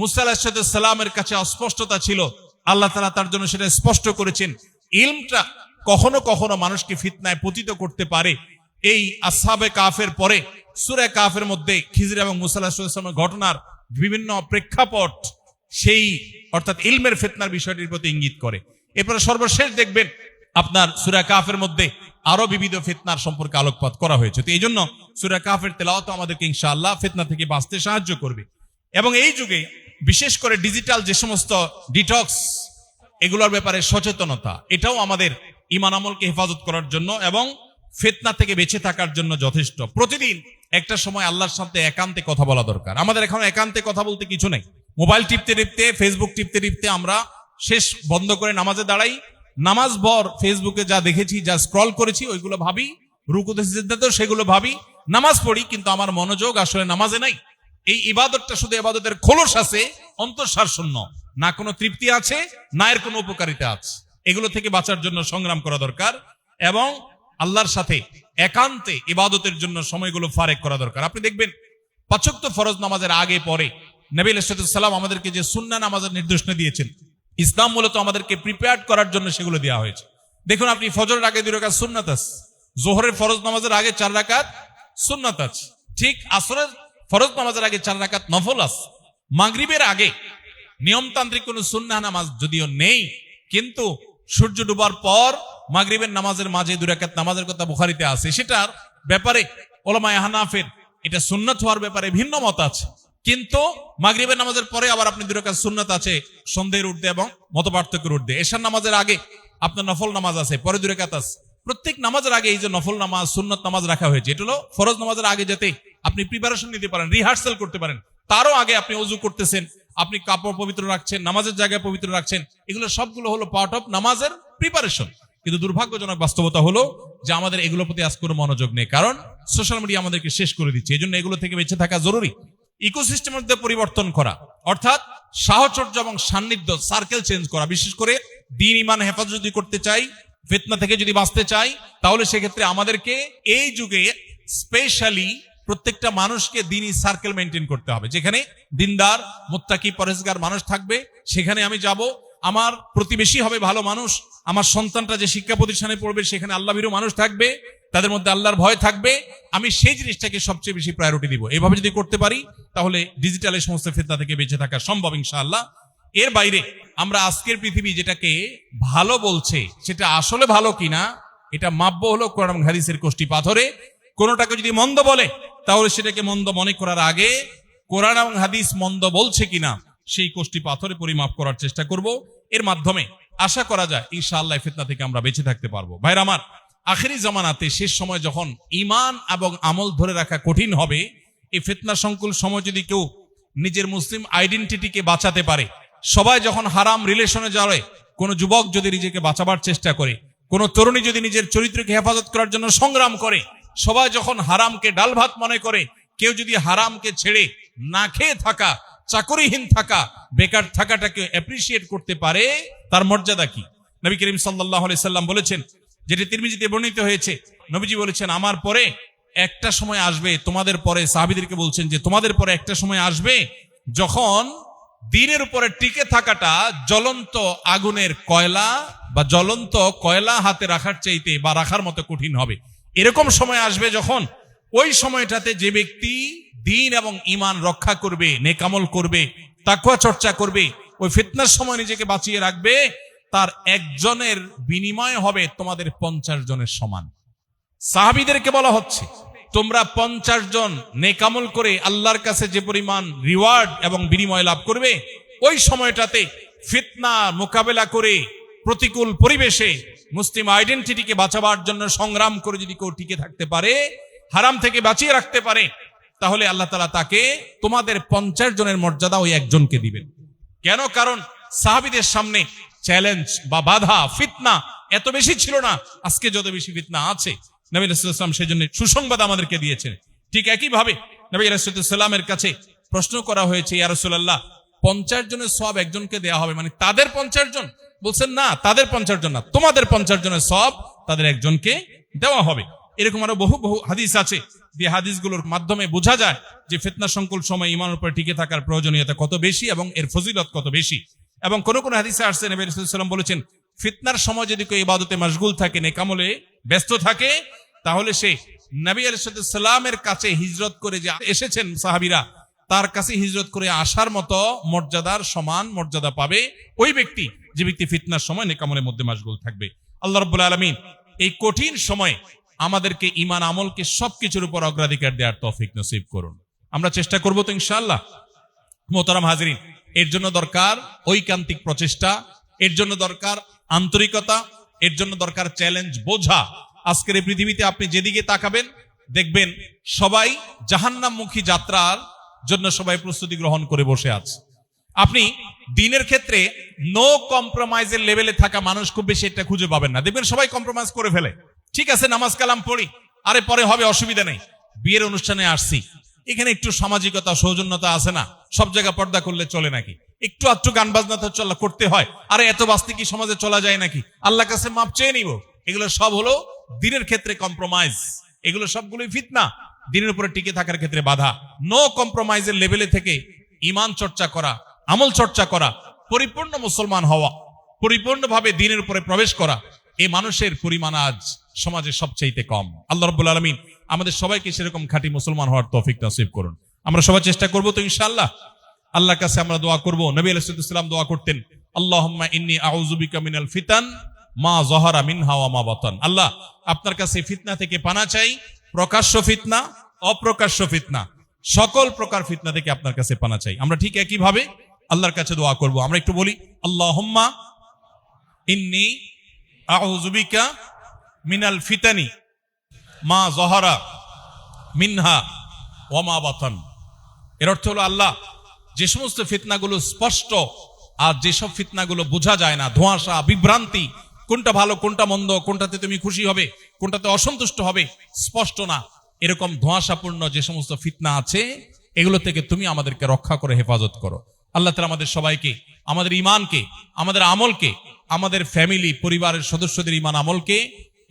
মুসা আলাইহিস সালামের কাছে অস্পষ্টতা ছিল, আল্লাহ তাআলা তার জন্য সেটা স্পষ্ট করেছেন। ইলমটা কখনো কখনো মানুষকে ফিতনায় পতিত করতে পারে। এই আসহাবে কাফের পরে সূরা কাফের মধ্যে খিজির এবং মুসা আলাইহিস সালামের ঘটনার বিভিন্ন প্রেক্ষাপট সেই অর্থাৎ ইলমের ফিতনার বিষয়টির প্রতি ইঙ্গিত করে। এরপরে সর্বশেষ দেখবেন আপনার সূরা কাফের মধ্যে আরো বিবিধ ফিতনার সম্পর্কে আলোকপাত করা হয়েছে। তো এই জন্য সূরা কাফের তেলাওয়াত আমাদেরকে ইনশাআল্লাহ ফিতনা থেকে বাঁচতে সাহায্য করবে। এবং এই যুগে বিশেষ করে ডিজিটাল যে সমস্ত ডিটক্স এগুলোর ব্যাপারে সচেতনতা, এটাও আমাদের ঈমান আমলকে হেফাজত করার জন্য এবং ফিতনা থেকে বেঁচে থাকার জন্য যথেষ্ট। প্রতিদিন একটা সময় আল্লাহর সাথে একান্তে কথা বলা দরকার। আমাদের এখন একান্তে কথা বলতে কিছু নেই। মোবাইল টিপতে টিপতে, ফেসবুক টিপতে টিপতে আমরা শেষ বন্ধ করে নামাজে দাঁড়াই। নামাজ ভর ফেসবুকে যা দেখেছি, যা স্ক্রল করেছি ওইগুলো ভাবি, রুকুতে সিজদাতেও সেগুলো ভাবি, নামাজ পড়ি, কিন্তু আমার মনোযোগ আসলে নামাজে নাই। এই ইবাদতটা শুধু ইবাদতের খোলস আছে, অন্তঃসার শূন্য, না কোনো তৃপ্তি আছে, না এর কোনো উপকারিতা আছে। এগুলো থেকে বাঁচার জন্য সংগ্রাম করা দরকার এবং আল্লাহর সাথে একান্তে ইবাদতের জন্য সময়গুলো ফারেক করা দরকার। আপনি দেখবেন ৫ ওয়াক্ত ফরজ নামাজের আগে পরে নবী আলাইহিস সালাম আমাদেরকে যে সুন্নাহ নামাজের নির্দেশনা দিয়েছেন, ইসলাম মূলত আমাদেরকে প্রিপেয়ার্ড করার জন্য সেগুলো দেওয়া হয়েছে। দেখুন, আপনি ফজরের আগে 2 রাকাত সুন্নাত আছে, যোহরের ফরজ নামাজের আগে 4 রাকাত সুন্নাত আছে, ঠিক আসরের ফরজ নামাজের আগে 4 রাকাত নফল আছে। মাগরিবের আগে নিয়মতান্ত্রিক কোন সুন্নাহ নামাজ যদিও নেই, কিন্তু সূর্য ডুবার পর মাগরিবের নামাজের মাঝে 2 রাকাত নামাজের কথা বুখারীতে আছে। সেটার ব্যাপারে উলামায়ে হানাফের এটা সুন্নাত হওয়ার ব্যাপারে ভিন্ন মত আছে, কিন্তু মাগরিবের নামাজের পরে আবার আপনি 2 রাকাত সুন্নাত আছে সন্ধ্যের ঊর্ধ্বে এবং মতপার্থক্যের ঊর্ধ্বে। এশার নামাজের আগে আপনার নফল নামাজ আছে, পরে 2 রাকাত আছে। প্রত্যেক নামাজের আগে এই যে নফল নামাজ, সুন্নাত নামাজ রাখা হয়েছে, এটা হলো ফরজ নামাজের আগে যাতে আপনি প্রিপারেশন নিতে পারেন, রিহার্সাল করতে পারেন। তারও আগে আপনি ওযু করতেছেন, আপনি কাপড় পবিত্র রাখছেন, নামাজের জায়গায় পবিত্র রাখছেন, এগুলো সবগুলো হলো পার্ট অফ নামাজের প্রিপারেশন। কিন্তু দুর্ভাগ্যজনক বাস্তবতা হলো যে আমাদের এগুলোর প্রতি আজ কোনো মনোযোগ নেই, কারণ সোশ্যাল মিডিয়া আমাদেরকে শেষ করে দিচ্ছে। এই জন্য এগুলো থেকে বেঁচে থাকা জরুরি। ইকোসিস্টেমের মধ্যে পরিবর্তন করা, অর্থাৎ সাহচর্য এবং সান্নিধ্য, সার্কেল চেঞ্জ করা। বিশেষ করে দ্বীন ঈমান হেফাজত যদি করতে চাই, ফিতনা থেকে যদি বাঁচতে চাই, তাহলে সেক্ষেত্রে আমাদেরকে এই যুগে স্পেশালি প্রত্যেকটা মানুষকে দ্বীনি সার্কেল মেনটেন করতে হবে। যেখানে দিনদার, মুত্তাকি, পরেজগার মানুষ থাকবে, সেখানে আমি যাব। আমার প্রতিবেশী হবে ভালো মানুষ, আমার সন্তানটা যে শিক্ষা প্রতিষ্ঠানে পড়বে সেখানে আল্লাহভীরু মানুষ থাকবে, তাদের মধ্যে আল্লাহর ভয় থাকবে। আমি সেই জিনিসটাকে সবচেয়ে বেশি প্রায়োরিটি দিব। এইভাবে যদি করতে পারি, তাহলে ডিজিটালের সমস্ত ফিতনা থেকে বেঁচে থাকা সম্ভব ইনশাআল্লাহ। এর বাইরে আমরা আজকের পৃথিবী যেটাকে ভালো বলছে, সেটা আসলে ভালো কিনা এটা মাপবো হলো কোরআন এবং হাদিসের কষ্টি পাথরে। কোনোটাকে যদি মন্দ বলে, তাহলে সেটাকে মন্দ মনে করার আগে কোরআন এবং হাদিস মন্দ বলছে কিনা সেই কষ্টি পাথরে পরিমাপ করার চেষ্টা করব। এর মাধ্যমে আশা করা যায় ইনশাআল্লাহ ফিতনা থেকে আমরা বেঁচে থাকতে পারবো। ভাইরা আমার, আখেরি জামানাতে শেষ সময় যখন ঈমান এবং আমল ধরে রাখা কঠিন হবে, এই ফিতনা সংকুল সময় যদি কেউ নিজের মুসলিম আইডেন্টিটিকে বাঁচাতে পারে, সবাই যখন হারাম রিলেশনে যাবে, কোন যুবক যদি নিজেকে বাঁচাবার চেষ্টা করে, কোন তরুণী যদি নিজের চরিত্রকে হেফাজত করার জন্য সংগ্রাম করে, সবাই যখন হারামকে ডাল ভাত মনে করে, কেউ যদি হারামকে ছেড়ে না খেয়ে থাকা, চাকরিহীন থাকা, বেকার থাকাটাকে অ্যাপ্রিসিয়েট করতে পারে, তার মর্যাদা কি? নবী করিম সাল্লাল্লাহু আলাইহি সাল্লাম বলেছেন, যেটি তিরমিজিতে বর্ণিত হয়েছে, নবীজি বলেছেন, আমার পরে একটা সময় আসবে, তোমাদের পরে, সাহাবীদেরকে বলছেন যে তোমাদের পরে একটা সময় আসবে যখন দ্বীনের উপরে টিকে থাকাটা জ্বলন্ত আগুনের কয়লা বা জ্বলন্ত কয়লা হাতে রাখার চাইতে বা রাখার মতো কঠিন হবে। এরকম সময় আসবে যখন ওই সময়টাতে যে ব্যক্তি দ্বীন এবং ঈমান রক্ষা করবে, নেক আমল করবে, তাকওয়া চর্চা করবে, ওই ফিতনার সময় নিজেকে বাঁচিয়ে রাখবে, তার একজনের বিনিময় হবে তোমাদের 50 জনের সমান। সাহাবীদেরকে বলা হচ্ছে, তোমরা 50 জন নেক আমল করে আল্লাহর কাছে যে পরিমাণ রিওয়ার্ড এবং বিনিময় লাভ করবে, ওই সময়টাতে ফিতনা মোকাবেলা করে প্রতিকূল পরিবেশে মুসলিম আইডেন্টিটিকে বাঁচাবার জন্য সংগ্রাম করে যদি কেউ টিকে থাকতে পারে, হারাম থেকে বাঁচিয়ে রাখতে পারে, তাহলে আল্লাহ তাআলা তাকে তোমাদের 50 জনের মর্যাদা ওই একজনকে দিবেন। কেন? কারণ সাহাবীদের সামনে চ্যালেঞ্জ বা বাধা, ফিতনা এত বেশি ছিল না, আজকে যত বেশি ফিতনা আছে। নবী রাসূলুল্লাহ সাল্লাল্লাহু আলাইহি ওয়াসাল্লাম সেজন্য সুসংবাদ আমাদেরকে দিয়েছেন। ঠিক একইভাবে নবী রাসূলুল্লাহ সাল্লাল্লাহু আলাইহি ওয়াসাল্লামের কাছে প্রশ্ন করা হয়েছে, ইয়া রাসূলুল্লাহ, 50 জনের সওয়াব একজনকে দেয়া হবে, মানে তাদের 50 জন? বলছেন না, তাদের 50 জন না, তোমাদের 50 জনের সওয়াব তাদের একজনকে দেওয়া হবে। এরকম আরো বহু বহু হাদিস আছে, যে হাদিসগুলোর মাধ্যমে বোঝা যায় যে ফিতনা সংকুল সময় ইমানের উপর টিকে থাকার প্রয়োজনীয়তা কত বেশি এবং এর ফজিলত কত বেশি। এবং কোন কোন হাদিসে আসছে নবী রাসূলুল্লাহ সাল্লাল্লাহু আলাইহি ওয়াসাল্লাম বলেছেন, ফিতনার সময় যদি কেউ ইবাদতে মশগুল থাকে, নেকামলে ব্যস্ত থাকে, তাহলে সে নবী আলাইহিস সালামের কাছে হিজরত করে যে এসেছেন সাহাবীরা, তার কাছে হিজরত করে আসার মতো মর্যাদার সমান মর্যাদা পাবে ওই ব্যক্তি, যে ব্যক্তি ফিতনার সময় নেকামলের মধ্যে মশগুল থাকবে। আল্লাহ রাব্বুল আলামিন এই কঠিন সময়ে আমাদেরকে ঈমান আমলকে সবকিছুর উপর অগ্রাধিকার দেওয়ার তৌফিক নসিব করুন। আমরা চেষ্টা করব তো ইনশাআল্লাহ। মোহতারাম হাজিরিন, এর জন্য দরকার ঐকান্তিক প্রচেষ্টা, এর জন্য দরকার আন্তরিকতা, এর জন্য দরকার চ্যালেঞ্জ বোঝা। আজকের এই পৃথিবীতে আপনি যেদিকে তাকাবেন দেখবেন সবাই জাহান্নামমুখী যাত্রার জন্য সবাই প্রস্তুতি গ্রহণ করে বসে আছে। আপনি দিনের ক্ষেত্রে নো কম্প্রোমাইজের লেভেলে থাকা মানুষ খুব বেশি এটা খুঁজে পাবেন না। দেখবেন সবাই কম্প্রোমাইজ করে ফেলে। ঠিক আছে, নামাজ কালাম পড়ি, আরে পরে হবে, অসুবিধা নেই। বিয়ের অনুষ্ঠানে আসছি, এখানে একটু সামাজিকতা সৌজন্যতা আছে না, সব জায়গা পর্দা করলে চলে নাকি? একটু আধটু গান বাজনা তো চলা করতে হয়, আরে এত বাস্তি কি সমাজে চলা যায় নাকি? আল্লাহর কাছে মাপ চেয়ে নিব। এগুলো সব হলো দিনের ক্ষেত্রে কম্প্রোমাইজ, এগুলো সবগুলোই ফিতনা, দিনের উপরে টিকে থাকার ক্ষেত্রে বাধা। নো কম্প্রোমাইজের লেভেলে থেকে ঈমান চর্চা করা, আমল চর্চা করা, পরিপূর্ণ মুসলমান হওয়া, পরিপূর্ণভাবে দিনের উপরে প্রবেশ করা, এই মানুষের পরিমাণ আজ সমাজে সবচাইতে কম। আল্লাহ রাব্বুল আলামিন আমাদের সবাইকে সেরকম খাঁটি মুসলমান হওয়ার তৌফিক নসিব করুন। আমরা সবাই চেষ্টা করব তো ইনশাআল্লাহ। আল্লাহর কাছে আমরা দোয়া করব। নবী আলাইহিস সালাম দোয়া করতেন, আল্লাহুম্মা ইন্নী আউযু বিকা মিনাল ফিতান মা যাহারা মিনহা ওয়া মা বাতান। আল্লাহ, আপনার কাছে ফিতনা থেকে পানা চাই, প্রকাশ্য ফিতনা, অপ্রকাশ্য ফিতনা, সকল প্রকার ফিতনা থেকে আপনার কাছে পানা চাই। আমরা ঠিক একই ভাবে আল্লাহর কাছে দোয়া করব। আমরা একটু বলি, আল্লাহুম্মা ইন্নী আউযু বিকা মিনাল ফিতানি মা যাহারা মিনহা ওয়া মা বাতান। এর অর্থ হলো, আল্লাহ, যে সমস্ত ফিতনাগুলো স্পষ্ট আর যেসব ফিতনাগুলো বোঝা যায় না, ধোঁয়াশা, বিভ্রান্তি, কোনটা ভালো কোনটা মন্দ, কোনটাতে তুমি খুশি হবে কোনটাতে অসন্তুষ্ট হবে স্পষ্ট না, এরকম ধোঁয়াশাপূর্ণ যে সমস্ত ফিতনা আছে, এগুলো থেকে তুমি আমাদেরকে রক্ষা করে হেফাজত করো। আল্লাহ তাআলা আমাদের সবাইকে, আমাদের ঈমানকে, আমাদের আমলকে, আমাদের ফ্যামিলি পরিবারের সদস্যদের ঈমান আমলকে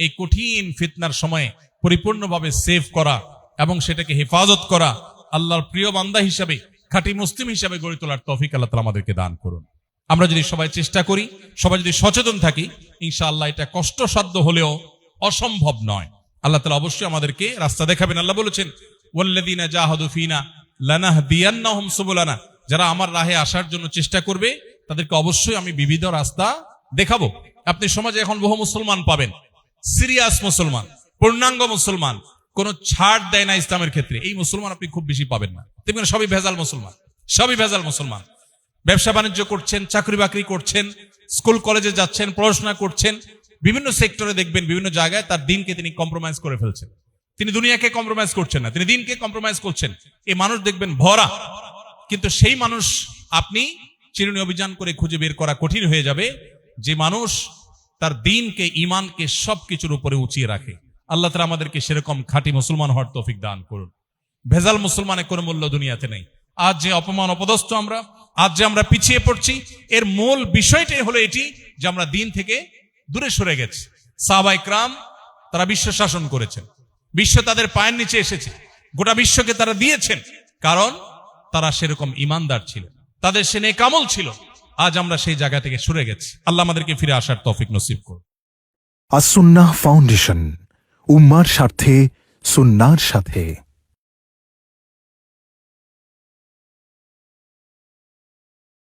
এই কঠিন ফিতনার সময়ে পরিপূর্ণভাবে সেভ করা এবং সেটাকে হেফাজত করা, আল্লাহর প্রিয় বান্দা হিসাবে, খাঁটি মুসলিম হিসাবে গড়ে তোলার তৌফিক আল্লাহ তাআলা আমাদেরকে দান করুন। আমরা যদি সবাই চেষ্টা করি, সবাই যদি সচেতন থাকি, ইনশাআল্লাহ এটা কষ্টসাধ্য হলেও অসম্ভব নয়। আল্লাহ তাআলা অবশ্যই আমাদেরকে রাস্তা দেখাবেন। আল্লাহ বলেছেন, ওয়াল্লাযীনা জাহাদু ফিনা লানাহদিয়ান্নাহুম সুবুলানা। যারা আমার রাহে আসার জন্য চেষ্টা করবে তাদেরকে অবশ্যই আমি বিবিধ রাস্তা দেখাবো। আপনি সমাজে এখন বহু মুসলমান পাবেন, সিরিয়াস মুসলমান, পূর্ণাঙ্গ মুসলমান, কোন ছাড় দেয় না ইসলামের ক্ষেত্রে, এই মুসলমান আপনি খুব বেশি পাবেন না। দেখবেন সবই ভেজাল মুসলমান, সবই ভেজাল মুসলমান। ব্যবসা বাণিজ্য করছেন, চাকরি বাকরি করছেন, স্কুল কলেজে যাচ্ছেন, পড়াশোনা করছেন, বিভিন্ন সেক্টরে দেখবেন বিভিন্ন জায়গায় তার দিনকে তিনি কম্প্রোমাইজ করে ফেলছেন। তিনি দুনিয়াকে কম্প্রোমাইজ করছেন না, তিনি দিনকে কম্প্রোমাইজ করছেন। এই মানুষ দেখবেন ভরা, কিন্তু সেই মানুষ আপনি চিরুনি অভিযান করে খুঁজে বের করা কঠিন হয়ে যাবে, যে মানুষ তার দিনকে, ঈমানকে সবকিছুর উপরে উঁচিয়ে রাখে। আল্লাহ তাআলা আমাদেরকে সেরকম খাঁটি মুসলমান হওয়ার তৌফিক দান করুন। ভেজাল মুসলমানের কোনো মূল্য দুনিয়াতে নেই। আজ যে অপমান অপদস্থ আমরা, আজ যে আমরা পিছিয়ে পড়ছি, এর মূল বিষয়টাই হলো এটি যে আমরা দিন থেকে দূরে সরে গেছি। সাহাবায়ে কেরাম তারা বিশ্ব শাসন করেছেন, বিশ্ব তাদের পায়ের নিচে এসেছে, গোটা বিশ্বকে তারা দিয়েছেন, কারণ তারা সেরকম ঈমানদার ছিলেন, তাদের সে নেক আমল ছিল। আজ আমরা সেই জায়গা থেকে সরে গেছি। আল্লাহ আমাদেরকে ফিরে আসার তৌফিক নসিব করুন। আস-সুন্নাহ ফাউন্ডেশন, উম্মার স্বার্থে সুন্নাহর সাথে।